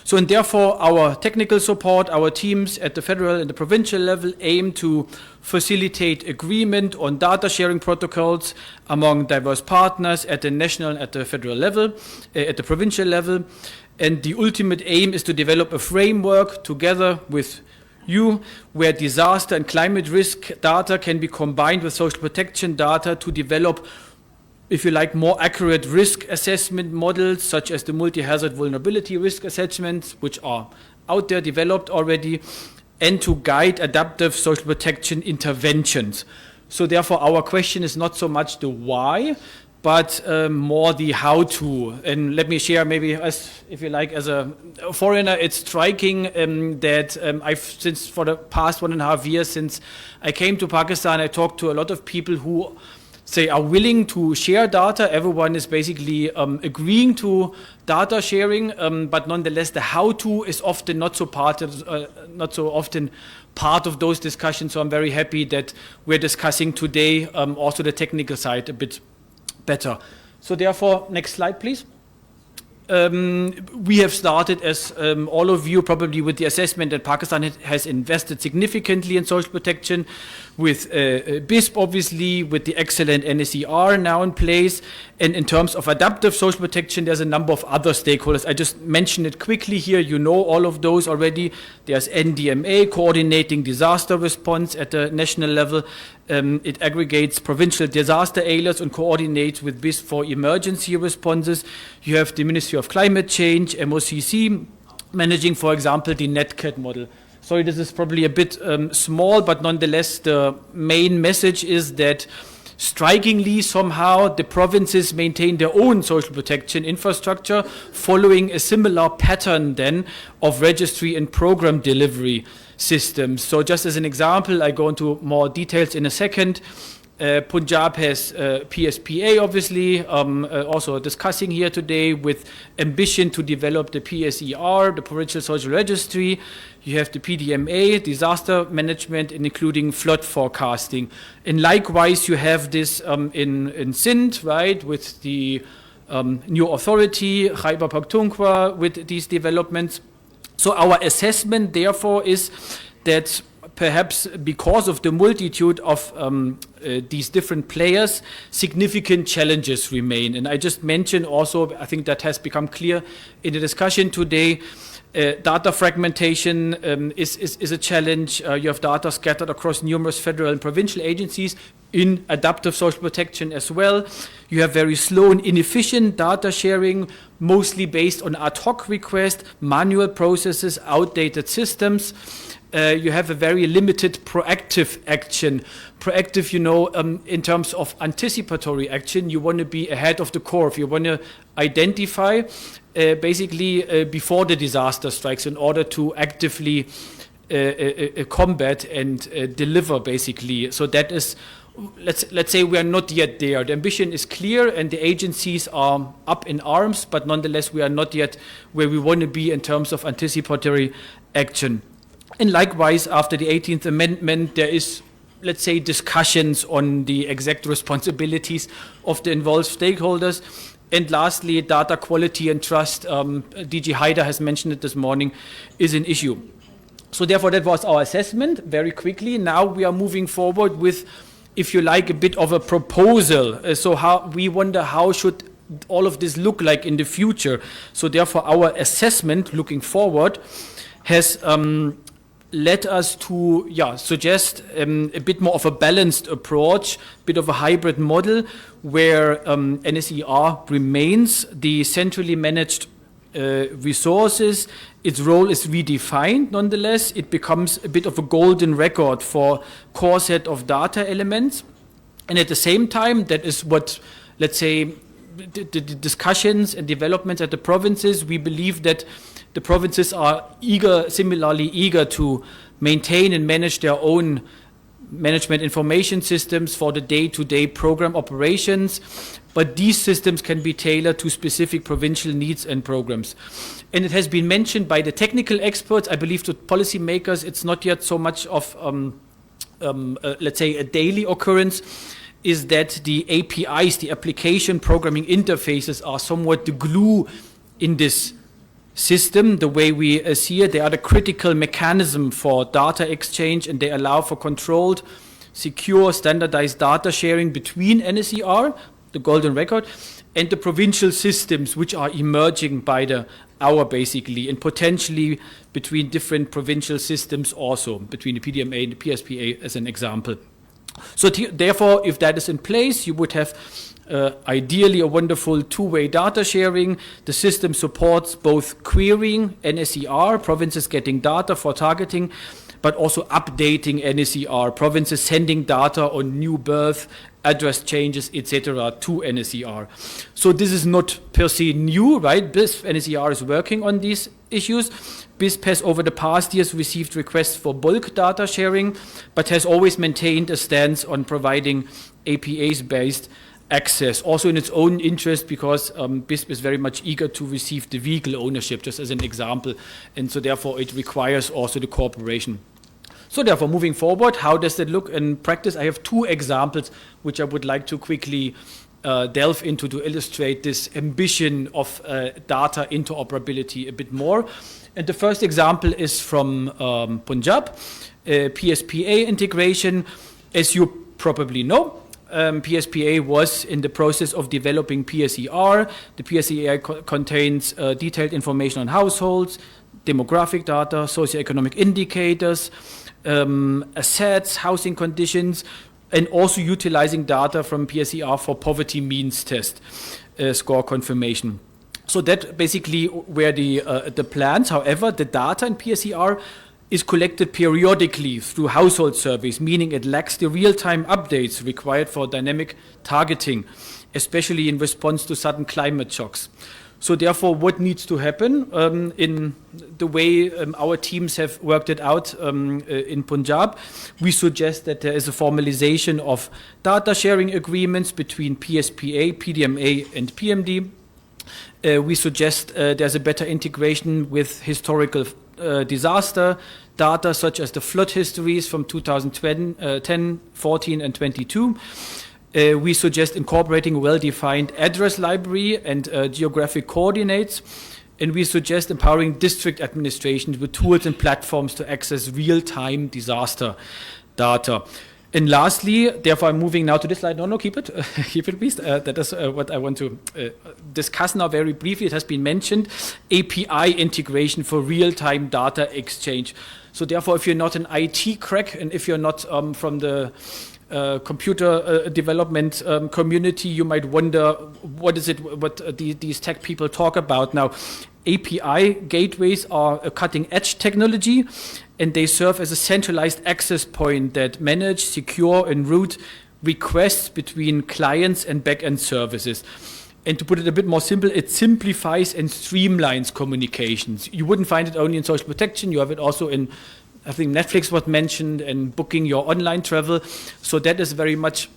So, and therefore, our technical support, our teams at the federal and the provincial level aim to facilitate agreement on data sharing protocols among diverse partners at the national and at the federal level, at the provincial level. And the ultimate aim is to develop a framework together with you where disaster and climate risk data can be combined with social protection data to develop, if you like, more accurate risk assessment models, such as the multi-hazard vulnerability risk assessments, which are out there developed already, and to guide adaptive social protection interventions. So therefore, our question is not so much the why, but more the how to. And let me share maybe, if you like, as a foreigner, it's striking that I've, since for the past 1.5 years since I came to Pakistan, I talked to a lot of people who say are willing to share data. Everyone is basically agreeing to data sharing, but nonetheless the how-to is often not so often part of those discussions. So I'm very happy that we're discussing today also the technical side a bit better. So therefore, next slide, please. We have started, as all of you probably, with the assessment that Pakistan has invested significantly in social protection, with BISP obviously, with the excellent NSER now in place, and in terms of adaptive social protection, there's a number of other stakeholders. I just mentioned it quickly here. You know all of those already. There's NDMA coordinating disaster response at the national level. It aggregates provincial disaster areas and coordinates with BISP for emergency responses. You have the Ministry of Climate Change, MOCC, managing, for example, the NetCat model. Sorry, this is probably a bit small, but nonetheless, the main message is that strikingly, somehow, the provinces maintain their own social protection infrastructure, following a similar pattern then of registry and program delivery systems. So just as an example, I go into more details in a second. Punjab has PSPA, obviously, also discussing here today, with ambition to develop the PSER, the Provincial Social Registry. You have the PDMA, disaster management, and including flood forecasting. And likewise, you have this in Sindh, right, with the new authority, Khyber Pakhtunkhwa, with these developments. So our assessment, therefore, is that perhaps because of the multitude of these different players, significant challenges remain. And I just mentioned also, I think that has become clear in the discussion today, data fragmentation is a challenge. You have data scattered across numerous federal and provincial agencies in adaptive social protection as well. You have very slow and inefficient data sharing, mostly based on ad hoc requests, manual processes, outdated systems. You have a very limited proactive action. Proactive, you know, in terms of anticipatory action, you want to be ahead of the curve. You want to identify basically before the disaster strikes in order to actively combat and deliver, basically. So that is, let's say we are not yet there. The ambition is clear and the agencies are up in arms, but nonetheless we are not yet where we want to be in terms of anticipatory action. And likewise, after the 18th Amendment, there is, let's say, discussions on the exact responsibilities of the involved stakeholders. And lastly, data quality and trust, DG Haider has mentioned it this morning, is an issue. So therefore, that was our assessment very quickly. Now we are moving forward with, if you like, a bit of a proposal. So how we wonder how should all of this look like in the future. So therefore, our assessment looking forward has led us to suggest a bit more of a balanced approach, a bit of a hybrid model where NSER remains the centrally managed resources. Its role is redefined nonetheless. It becomes a bit of a golden record for core set of data elements. And at the same time, that is what, let's say, the discussions and developments at the provinces, we believe that the provinces are similarly eager to maintain and manage their own management information systems for the day-to-day program operations, but these systems can be tailored to specific provincial needs and programs. And it has been mentioned by the technical experts, I believe to policymakers, it's not yet so much of, let's say, a daily occurrence, is that the APIs, the application programming interfaces, are somewhat the glue in this system. The way we see it, they are the critical mechanism for data exchange, and they allow for controlled, secure, standardized data sharing between NSER, the golden record, and the provincial systems which are emerging by the hour, basically, and potentially between different provincial systems also, between the PDMA and the PSPA as an example. So therefore, if that is in place, you would have ideally a wonderful two-way data sharing. The system supports both querying NSER, provinces getting data for targeting, but also updating NSER, provinces sending data on new birth, address changes, etc. to NSER. So this is not per se new, right? BISP NSER is working on these issues. BISP has over the past years received requests for bulk data sharing, but has always maintained a stance on providing APAs-based access, also in its own interest, because BISP is very much eager to receive the vehicle ownership, just as an example, and so therefore it requires also the cooperation. So therefore, moving forward, how does that look in practice? I have two examples which I would like to quickly delve into to illustrate this ambition of data interoperability a bit more. And the first example is from Punjab, PSPA integration. As you probably know, PSPA was in the process of developing PSER. The PSER contains detailed information on households, demographic data, socioeconomic indicators, assets, housing conditions, and also utilizing data from PSER for poverty means test score confirmation. So that basically were the plans. However, the data in PSER is collected periodically through household surveys, meaning it lacks the real-time updates required for dynamic targeting, especially in response to sudden climate shocks. So therefore, what needs to happen in the way our teams have worked it out in Punjab, we suggest that there is a formalization of data sharing agreements between PSPA, PDMA, and PMD. We suggest there's a better integration with historical disaster data, such as the flood histories from 2010, 14, and 22. We suggest incorporating a well-defined address library and geographic coordinates. And we suggest empowering district administrations with tools and platforms to access real-time disaster data. And lastly, therefore I'm moving now to this slide. No, keep it. Keep it, please. That is what I want to discuss now very briefly. It has been mentioned, API integration for real-time data exchange. So therefore, if you're not an IT crack and if you're not from the computer development community, you might wonder what is it, what these tech people talk about now. API gateways are a cutting-edge technology, and they serve as a centralized access point that manage, secure, and route requests between clients and back-end services. And to put it a bit more simple, it simplifies and streamlines communications. You wouldn't find it only in social protection. You have it also in, I think Netflix was mentioned, and booking your online travel. So that is very much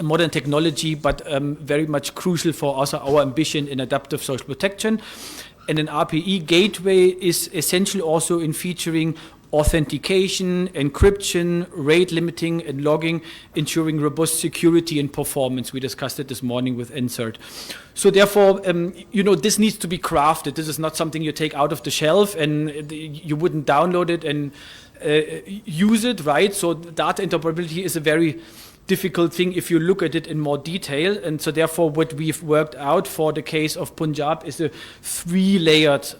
modern technology, but very much crucial for also our ambition in adaptive social protection. And an RPE gateway is essential also in featuring authentication, encryption, rate limiting, and logging, ensuring robust security and performance. We discussed it this morning with Insert. So therefore, this needs to be crafted. This is not something you take out of the shelf and you wouldn't download it and use it, right? So data interoperability is a very difficult thing if you look at it in more detail. And so therefore what we've worked out for the case of Punjab is a 3-layered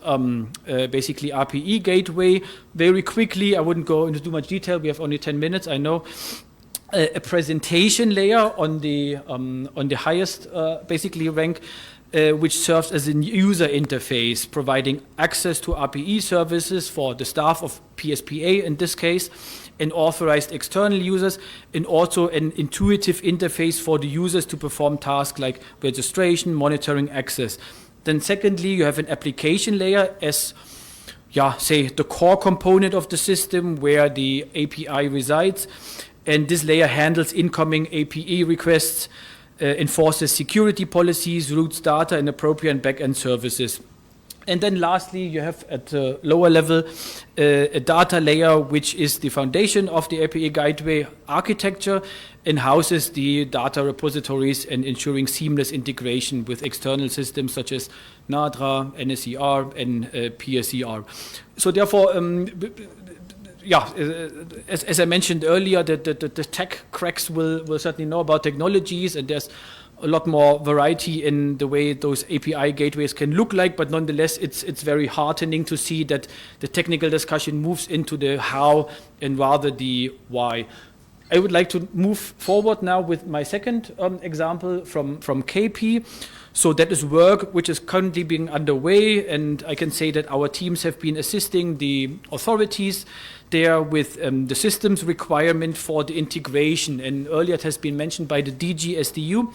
basically RPE gateway. Very quickly, I wouldn't go into too much detail, we have only 10 minutes, I know. A presentation layer on the highest basically rank, which serves as a user interface, providing access to RPE services for the staff of PSPA in this case, and authorized external users, and also an intuitive interface for the users to perform tasks like registration, monitoring, access. Then secondly, you have an application layer as, say, the core component of the system where the API resides, and this layer handles incoming API requests, enforces security policies, routes data, and appropriate back-end services. And then lastly, you have at the lower level a data layer, which is the foundation of the API gateway architecture and houses the data repositories and ensuring seamless integration with external systems such as NADRA, NSER, and PSER. So therefore, as I mentioned earlier, the tech cracks will certainly know about technologies, and there's a lot more variety in the way those API gateways can look like, but nonetheless, it's very heartening to see that the technical discussion moves into the how and rather the why. I would like to move forward now with my second example from KP. So that is work which is currently being underway, and I can say that our teams have been assisting the authorities there with the systems requirement for the integration. And earlier it has been mentioned by the DG SDU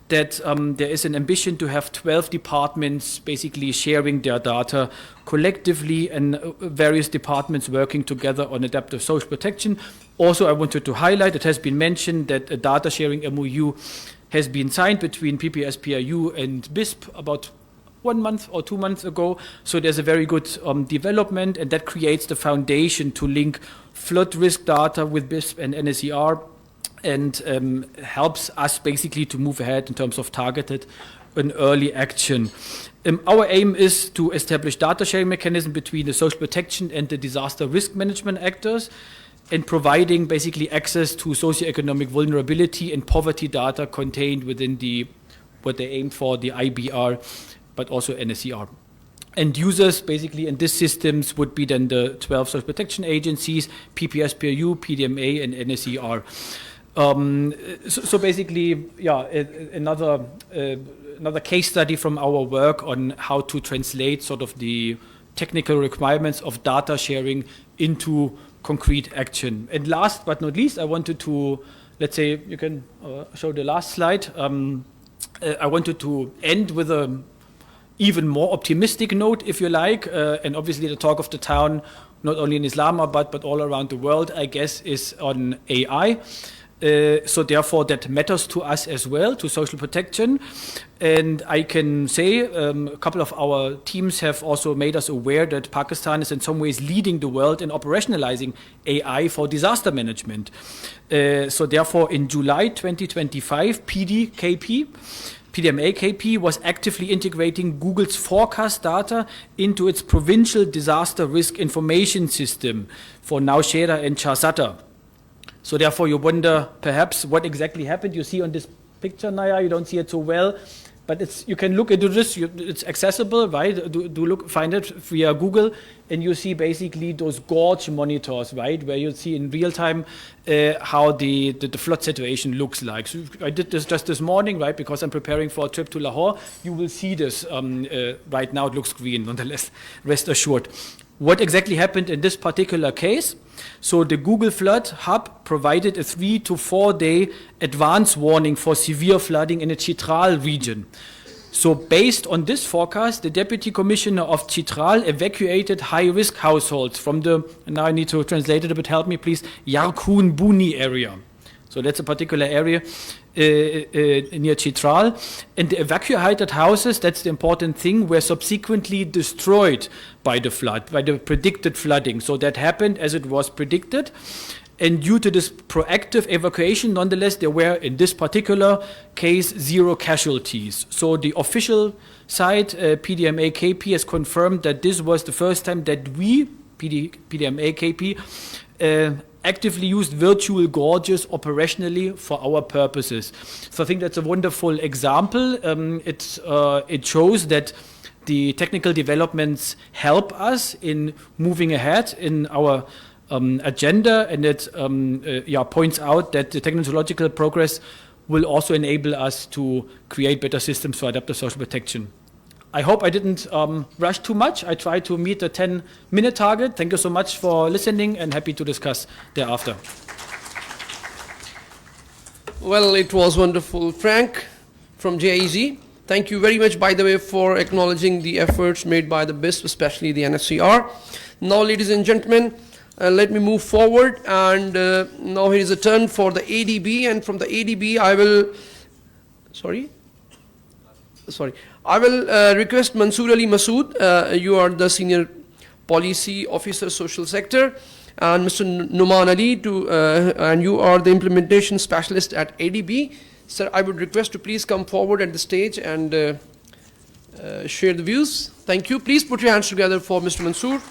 that there is an ambition to have 12 departments basically sharing their data collectively, and various departments working together on adaptive social protection. Also, I wanted to highlight, it has been mentioned that a data sharing MOU has been signed between PPSPRU and BISP about 1 month or 2 months ago. So there's a very good development, and that creates the foundation to link flood risk data with BISP and NSER, and helps us basically to move ahead in terms of targeted and early action. Our aim is to establish data sharing mechanism between the social protection and the disaster risk management actors, and providing basically access to socioeconomic vulnerability and poverty data contained within what they aim for, the IBR, but also NSER. And users basically in these systems would be then the 12 social protection agencies, PPSPRU, PDMA, and NSER. So basically, yeah, another case study from our work on how to translate sort of the technical requirements of data sharing into concrete action. And last but not least, I wanted to, let's say, you can show the last slide. I wanted to end with a even more optimistic note, if you like, and obviously the talk of the town, not only in Islamabad, but all around the world, I guess, is on AI. So therefore that matters to us as well, to social protection. And I can say a couple of our teams have also made us aware that Pakistan is in some ways leading the world in operationalizing AI for disaster management. So therefore in July 2025, PDMA KP was actively integrating Google's forecast data into its provincial disaster risk information system for Nowshera and Charsata. So therefore you wonder perhaps what exactly happened. You see on this picture, Naya, you don't see it so well, but you can look into this, it's accessible, right? Find it via Google, and you see basically those gorge monitors, right? Where you see in real time how the flood situation looks like. So I did this just this morning, right? Because I'm preparing for a trip to Lahore. You will see this right now, it looks green, nonetheless, rest assured. What exactly happened in this particular case? So the Google Flood Hub provided a 3 to 4 day advance warning for severe flooding in the Chitral region. So based on this forecast, the Deputy Commissioner of Chitral evacuated high-risk households from the, now I need to translate it a bit, help me please, Yarkun Buni area. So that's a particular area near Chitral. And the evacuated houses, that's the important thing, were subsequently destroyed by the flood, by the predicted flooding. So that happened as it was predicted. And due to this proactive evacuation, nonetheless, there were, in this particular case, 0 casualties. So the official side, PDMA KP, has confirmed that this was the first time that we, PDMA KP, actively used virtual gorges operationally for our purposes. So I think that's a wonderful example. It shows that the technical developments help us in moving ahead in our agenda, and it points out that the technological progress will also enable us to create better systems for adaptive social protection. I hope I didn't rush too much. I tried to meet the 10-minute target. Thank you so much for listening, and happy to discuss thereafter. Well, it was wonderful. Frank from JIZ, thank you very much, by the way, for acknowledging the efforts made by the BISP, especially the NSCR. Now, ladies and gentlemen, let me move forward, and now here is a turn for the ADB, and from the ADB I will, I will request Mansoor Ali Masood, you are the Senior Policy Officer, Social Sector, and Mr. Numan Ali, and you are the Implementation Specialist at ADB. Sir, I would request to please come forward at the stage and share the views. Thank you. Please put your hands together for Mr. Mansoor.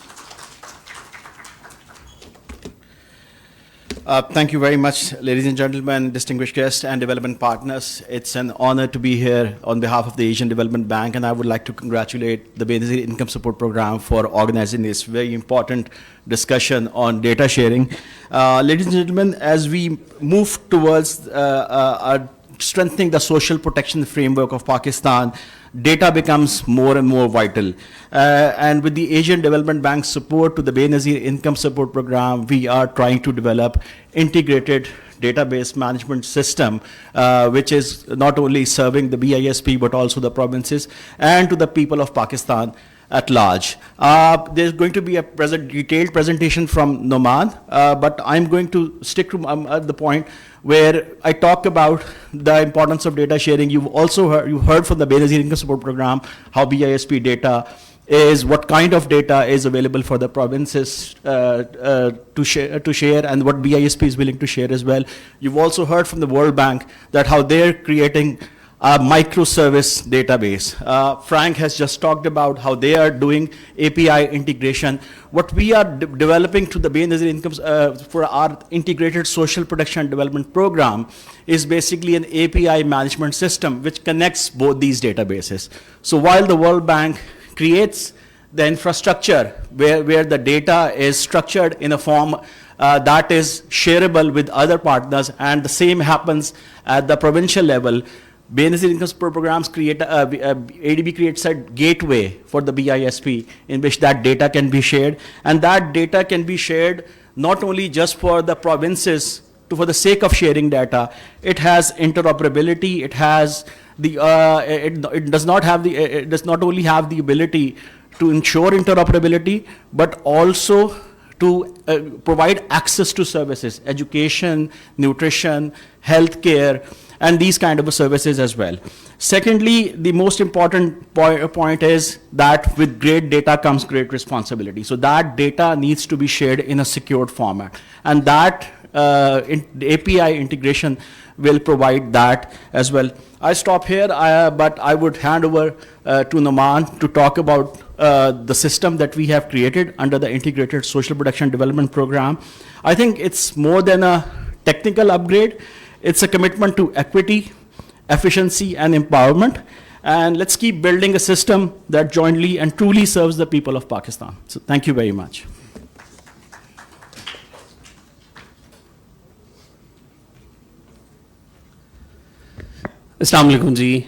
Thank you very much, ladies and gentlemen, distinguished guests and development partners. It's an honor to be here on behalf of the Asian Development Bank, and I would like to congratulate the Benazir Income Support Program for organizing this very important discussion on data sharing. Ladies and gentlemen, as we move towards strengthening the social protection framework of Pakistan, data becomes more and more vital. And with the Asian Development Bank's support to the Benazir Income Support Program, we are trying to develop integrated database management system, which is not only serving the BISP, but also the provinces and to the people of Pakistan at large. There's going to be a detailed presentation from Noman, but I'm going to stick to at the point where I talk about the importance of data sharing. You've also heard from the Benazir Income Support Program how BISP data is, what kind of data is available for the provinces to share, and what BISP is willing to share as well. You've also heard from the World Bank that how they're creating a microservice database. Frank has just talked about how they are doing API integration. What we are developing to the Benazir Incomes for our integrated social protection and development program is basically an API management system which connects both these databases. So while the World Bank creates the infrastructure where the data is structured in a form that is shareable with other partners, and the same happens at the provincial level, Benazir Income Support Programs ADB creates a gateway for the BISP in which that data can be shared, and that data can be shared not only just for the provinces for the sake of sharing data. It has interoperability. It has the it does not only have the ability to ensure interoperability, but also to provide access to services, education, nutrition, healthcare, and these kind of services as well. Secondly, the most important point is that with great data comes great responsibility. So that data needs to be shared in a secured format, and that API integration will provide that as well. I stop here, but I would hand over to Naman to talk about the system that we have created under the Integrated Social Protection Development Program. I think it's more than a technical upgrade. It's a commitment to equity, efficiency, and empowerment. And let's keep building a system that jointly and truly serves the people of Pakistan. So thank you very much. Assalamu alaikum ji.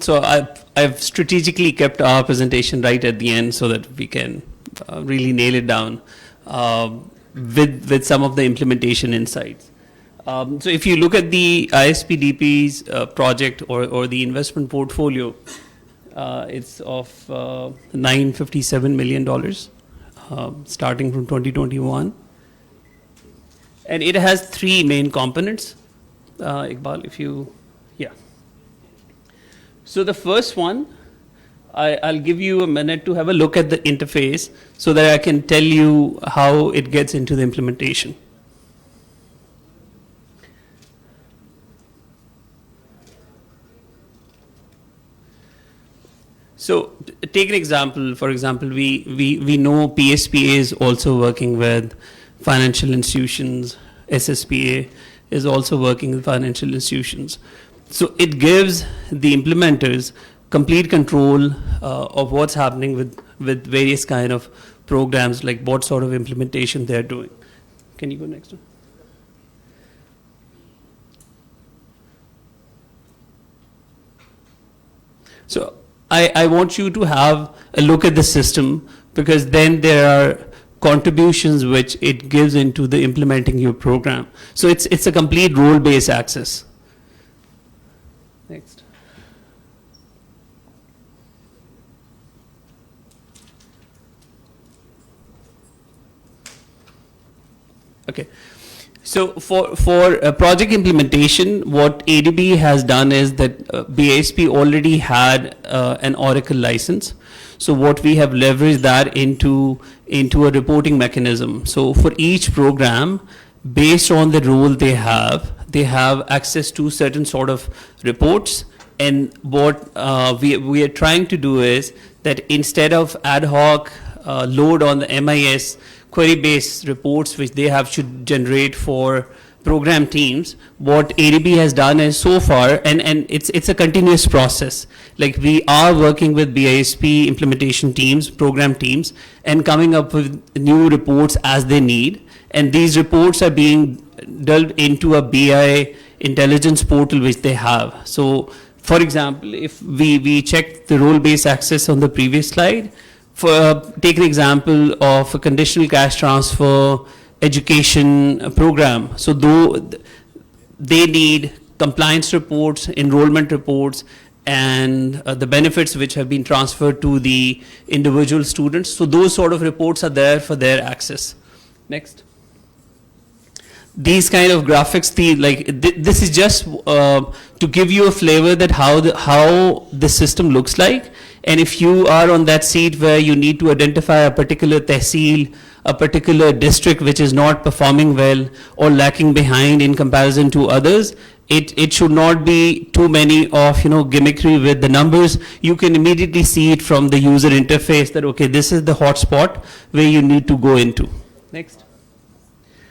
So I've strategically kept our presentation right at the end so that we can really nail it down with some of the implementation insights. So if you look at the ISPDP's project or the investment portfolio, it's of $957 million starting from 2021. And it has three main components. Iqbal, if you, yeah. So the first one, I'll give you a minute to have a look at the interface so that I can tell you how it gets into the implementation. So take an example. For example, we know PSPA is also working with financial institutions. SSPA is also working with financial institutions. So it gives the implementers complete control of what's happening with various kind of programs, like what sort of implementation they're doing. Can you go next one? So I want you to have a look at the system, because then there are contributions which it gives into the implementing your program. So it's a complete role-based access. Next. Okay. So for project implementation, what ADB has done is that BASP already had an Oracle license. So what we have leveraged that into a reporting mechanism. So for each program, based on the role they have access to certain sort of reports. And what we are trying to do is that instead of ad hoc load on the MIS query-based reports which they have to generate for program teams. What ADB has done is so far, and it's a continuous process. Like we are working with BISP implementation teams, program teams, and coming up with new reports as they need. And these reports are being delved into a BI intelligence portal which they have. So, for example, if we check the role-based access on the previous slide, take an example of a conditional cash transfer education program. So though they need compliance reports, enrollment reports, and the benefits which have been transferred to the individual students. So those sort of reports are there for their access. Next. These kind of graphics, this is just to give you a flavor that how the system looks like. And if you are on that seat where you need to identify a particular tehsil, a particular district which is not performing well or lacking behind in comparison to others, it should not be too many of gimmickry with the numbers. You can immediately see it from the user interface that, okay, this is the hotspot where you need to go into. Next.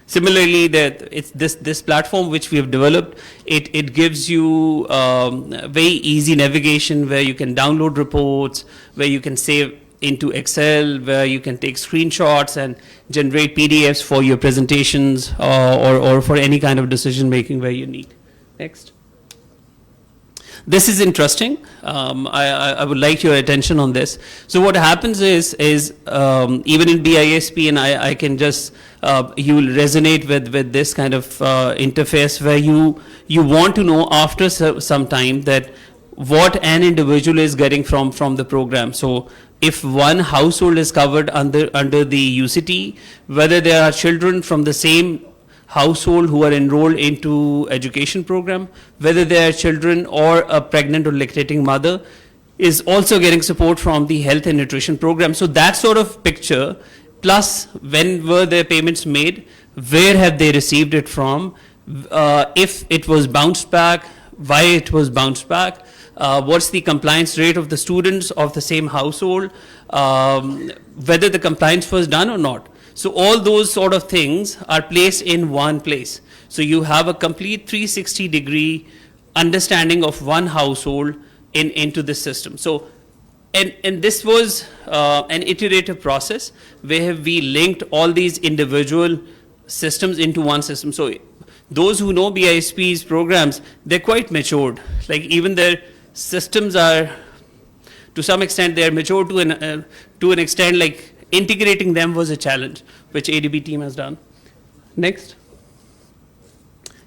Similarly, it's this platform which we have developed, it gives you very easy navigation where you can download reports, where you can save into Excel, where you can take screenshots and generate PDFs for your presentations or for any kind of decision making where you need. Next. This is interesting. I would like your attention on this. So what happens is even in BISP, and I can just, you will resonate with this kind of interface where you want to know after some time that what an individual is getting from the program. So if one household is covered under the UCT, whether there are children from the same household who are enrolled into education program, whether they are children or a pregnant or lactating mother is also getting support from the health and nutrition program. So that sort of picture, plus when were their payments made, where have they received it from, if it was bounced back, why it was bounced back, what's the compliance rate of the students of the same household, whether the compliance was done or not. So all those sort of things are placed in one place. So you have a complete 360-degree understanding of one household into this system. So, and this was an iterative process where we linked all these individual systems into one system. So those who know BISP's programs, they're quite matured. Like even their systems are, to some extent, they're mature to an extent like integrating them was a challenge, which ADB team has done. Next.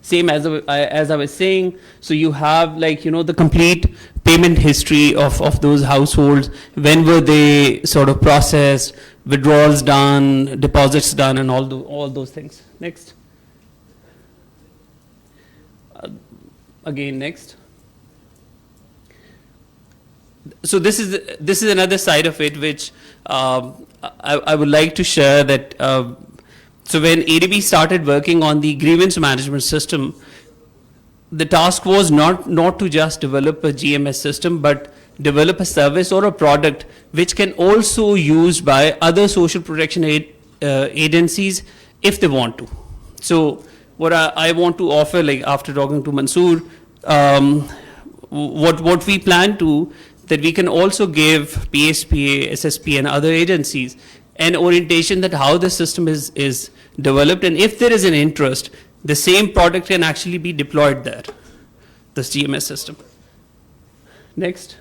Same as I was saying, so you have the complete payment history of those households, when were they sort of processed, withdrawals done, deposits done, and all those things. Next. Again, next. So this is another side of it which I would like to share that. So when ADB started working on the grievance management system, the task was not to just develop a GMS system, but develop a service or a product which can also be used by other social protection agencies if they want to. So what I want to offer, like after talking to Mansoor, what we plan to, that we can also give PSPA, SSP, and other agencies an orientation that how the system is developed, and if there is an interest, the same product can actually be deployed there, this GMS system. Next.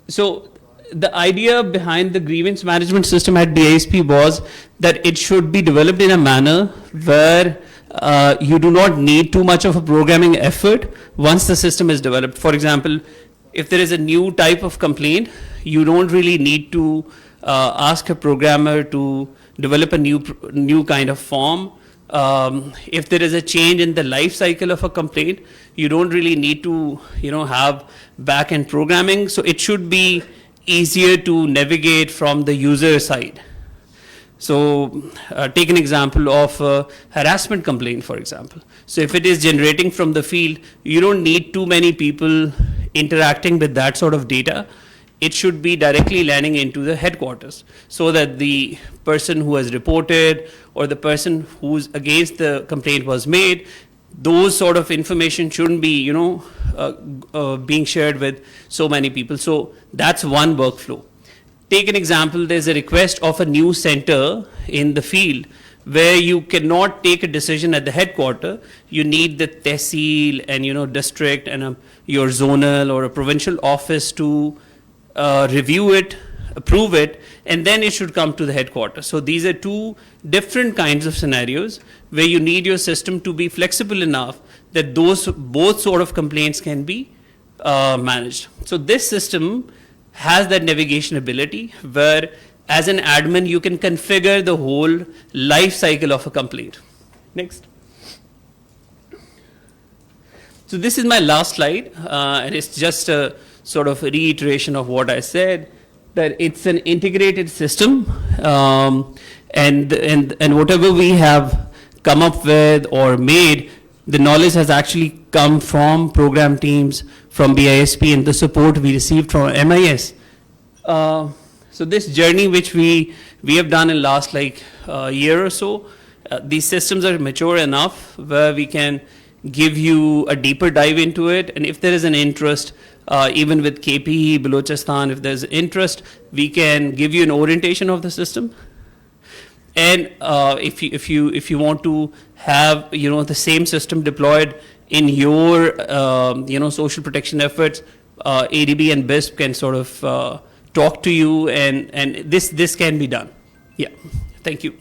So the idea behind the grievance management system at BISP was that it should be developed in a manner where you do not need too much of a programming effort once the system is developed. For example, if there is a new type of complaint, you don't really need to ask a programmer to develop a new kind of form. If there is a change in the life cycle of a complaint, you don't really need to have back-end programming. So it should be easier to navigate from the user side. So take an example of a harassment complaint, for example. So if it is generating from the field, you don't need too many people interacting with that sort of data. it should be directly landing into the headquarters, so that the person who has reported or the person who's against the complaint was made, those sort of information shouldn't be, being shared with so many people. So that's one workflow. Take an example, there's a request of a new center in the field where you cannot take a decision at the headquarter. You need the tehsil and district and your zonal or a provincial office to review it, approve it, and then it should come to the headquarters. So these are two different kinds of scenarios where you need your system to be flexible enough that those both sort of complaints can be managed. So this system has that navigation ability where as an admin you can configure the whole life cycle of a complaint. Next. So this is my last slide, and it's just a sort of reiteration of what I said, that it's an integrated system, and whatever we have come up with or made, the knowledge has actually come from program teams, from BISP, and the support we received from MIS. So this journey which we have done in last year or so, these systems are mature enough where we can give you a deeper dive into it, and if there is an interest, even with KP, Balochistan, if there's interest, we can give you an orientation of the system. And if you want to have the same system deployed in your social protection efforts, ADB and BISP can sort of talk to you, and this can be done. Yeah, thank you.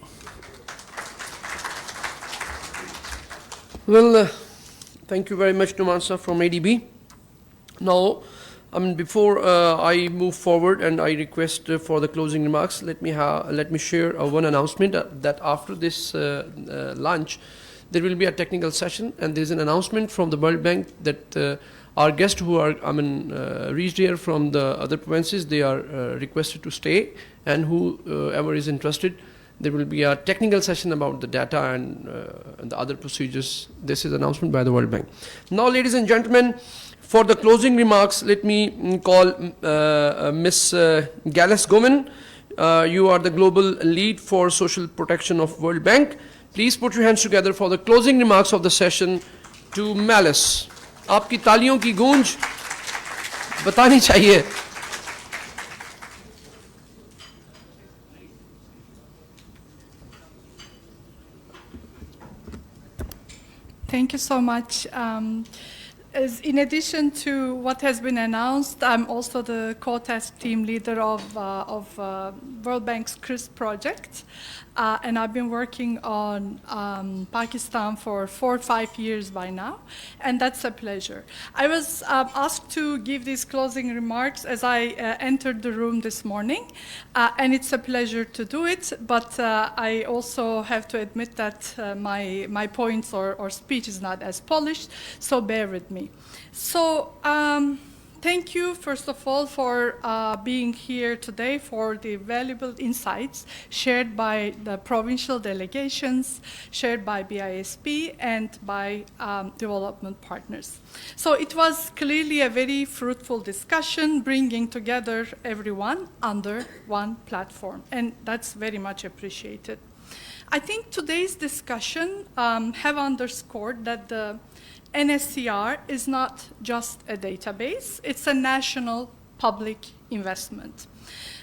Well, thank you very much, Numan sir from ADB. Now, before I move forward and I request for the closing remarks, let me share one announcement that after this lunch, there will be a technical session, and there is an announcement from the World Bank that our guests who are reached here from the other provinces, they are requested to stay, and whoever is interested, there will be a technical session about the data and the other procedures. This is an announcement by the World Bank. Now, ladies and gentlemen, for the closing remarks, let me call Ms. Gales Gomen. You are the global lead for social protection of World Bank. Please put your hands together for the closing remarks of the session to Malice. आपकी तालियों की गूंज बतानी चाहिए. Thank you so much. In addition to what has been announced, I'm also the co-task team leader of World Bank's CRISP project. And I've been working on Pakistan for 4 or 5 years by now, and that's a pleasure. I was asked to give these closing remarks as I entered the room this morning, and it's a pleasure to do it, but I also have to admit that my points or speech is not as polished, so bear with me. So, thank you, first of all, for being here today, for the valuable insights shared by the provincial delegations, shared by BISP, and by development partners. So it was clearly a very fruitful discussion, bringing together everyone under one platform, and that's very much appreciated. I think today's discussion have underscored that the NSCR is not just a database, it's a national public investment.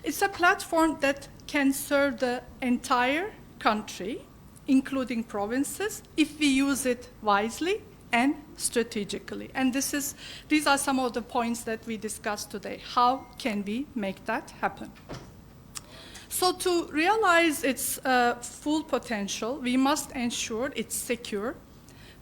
It's a platform that can serve the entire country, including provinces, if we use it wisely and strategically. And these are some of the points that we discussed today. How can we make that happen? So to realize its full potential, we must ensure it's secure,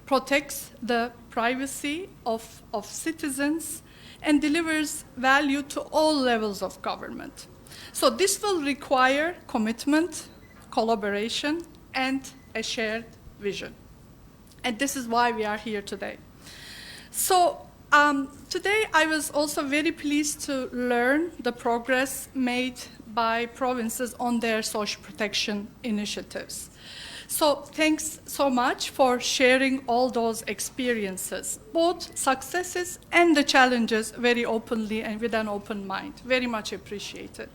protects the privacy of citizens, and delivers value to all levels of government. So this will require commitment, collaboration, and a shared vision. And this is why we are here today. So today I was also very pleased to learn the progress made by provinces on their social protection initiatives. So thanks so much for sharing all those experiences, both successes and the challenges, very openly and with an open mind. Very much appreciated.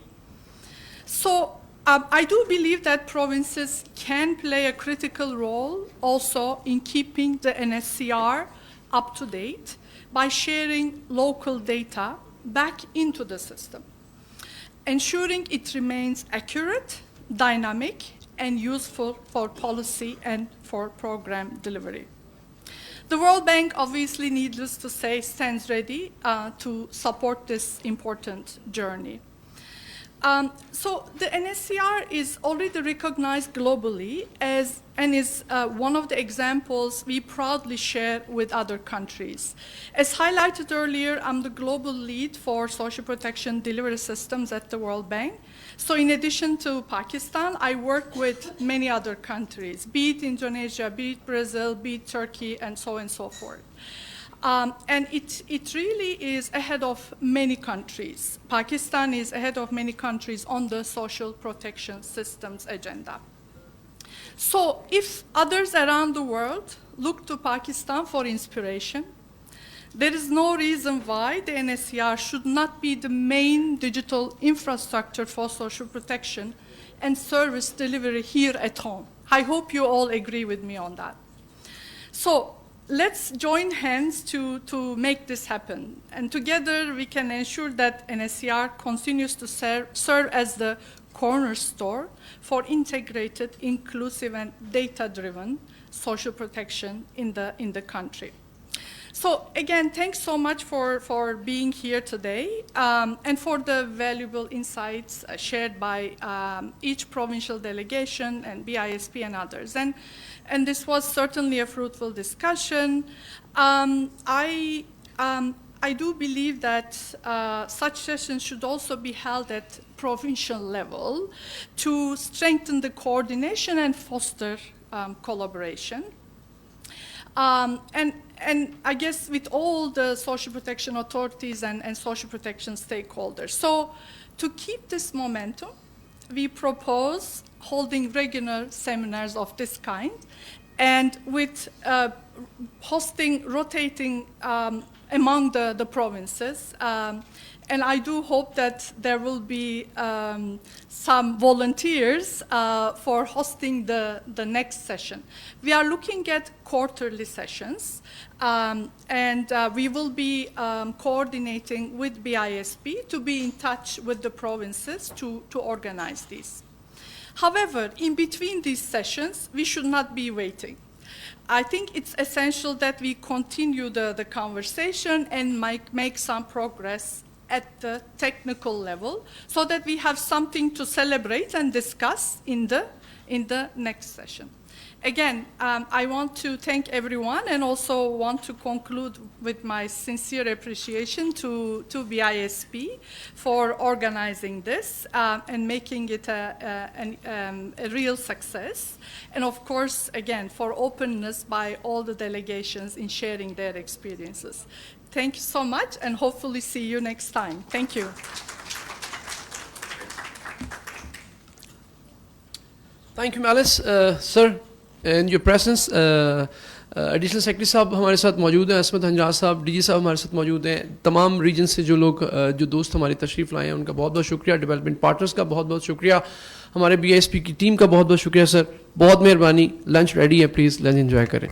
So I do believe that provinces can play a critical role also in keeping the NSCR up to date by sharing local data back into the system, ensuring it remains accurate, dynamic, and useful for policy and for program delivery. The World Bank, obviously, needless to say, stands ready to support this important journey. So the NSCR is already recognized globally and is one of the examples we proudly share with other countries. As highlighted earlier, I'm the global lead for social protection delivery systems at the World Bank. So in addition to Pakistan, I work with many other countries, be it Indonesia, be it Brazil, be it Turkey, and so on and so forth. And it really is ahead of many countries. Pakistan is ahead of many countries on the social protection systems agenda. So if others around the world look to Pakistan for inspiration, there is no reason why the NSCR should not be the main digital infrastructure for social protection and service delivery here at home. I hope you all agree with me on that. So let's join hands to make this happen. And together we can ensure that NSCR continues to serve as the cornerstone for integrated, inclusive, and data-driven social protection in the country. So again, thanks so much for being here today and for the valuable insights shared by each provincial delegation and BISP and others. And this was certainly a fruitful discussion. I do believe that such sessions should also be held at provincial level to strengthen the coordination and foster collaboration. And I guess with all the social protection authorities and social protection stakeholders. So to keep this momentum, we propose holding regular seminars of this kind and with rotating among the provinces. And I do hope that there will be some volunteers for hosting the next session. We are looking at quarterly sessions, and we will be coordinating with BISP to be in touch with the provinces to organize these. However, in between these sessions, we should not be waiting. I think it's essential that we continue the conversation and make some progress at the technical level so that we have something to celebrate and discuss in the next session. Again, I want to thank everyone and also want to conclude with my sincere appreciation to BISP for organizing this and making it a real success. And of course, again, for openness by all the delegations in sharing their experiences. Thank you so much and hopefully see you next time. Thank you. Thank you, Malice. Sir, in your presence, additional secretary साहब हमारे साथ मौजूद हैं, असमत हंजाज साहब DG साहब हमारे साथ मौजूद हैं, तमाम रीजन से जो लोग जो दोस्त हमारी तशरीफ़ लाए हैं उनका बहुत बहुत शुक्रिया, डेवलपमेंट पार्टनर्स का बहुत बहुत शुक्रिया, हमारे BISP की टीम का बहुत बहुत शुक्रिया सर, बहुत मेहरबानी। लंच रेडी है, प्लीज़ लंच एंजॉय करें।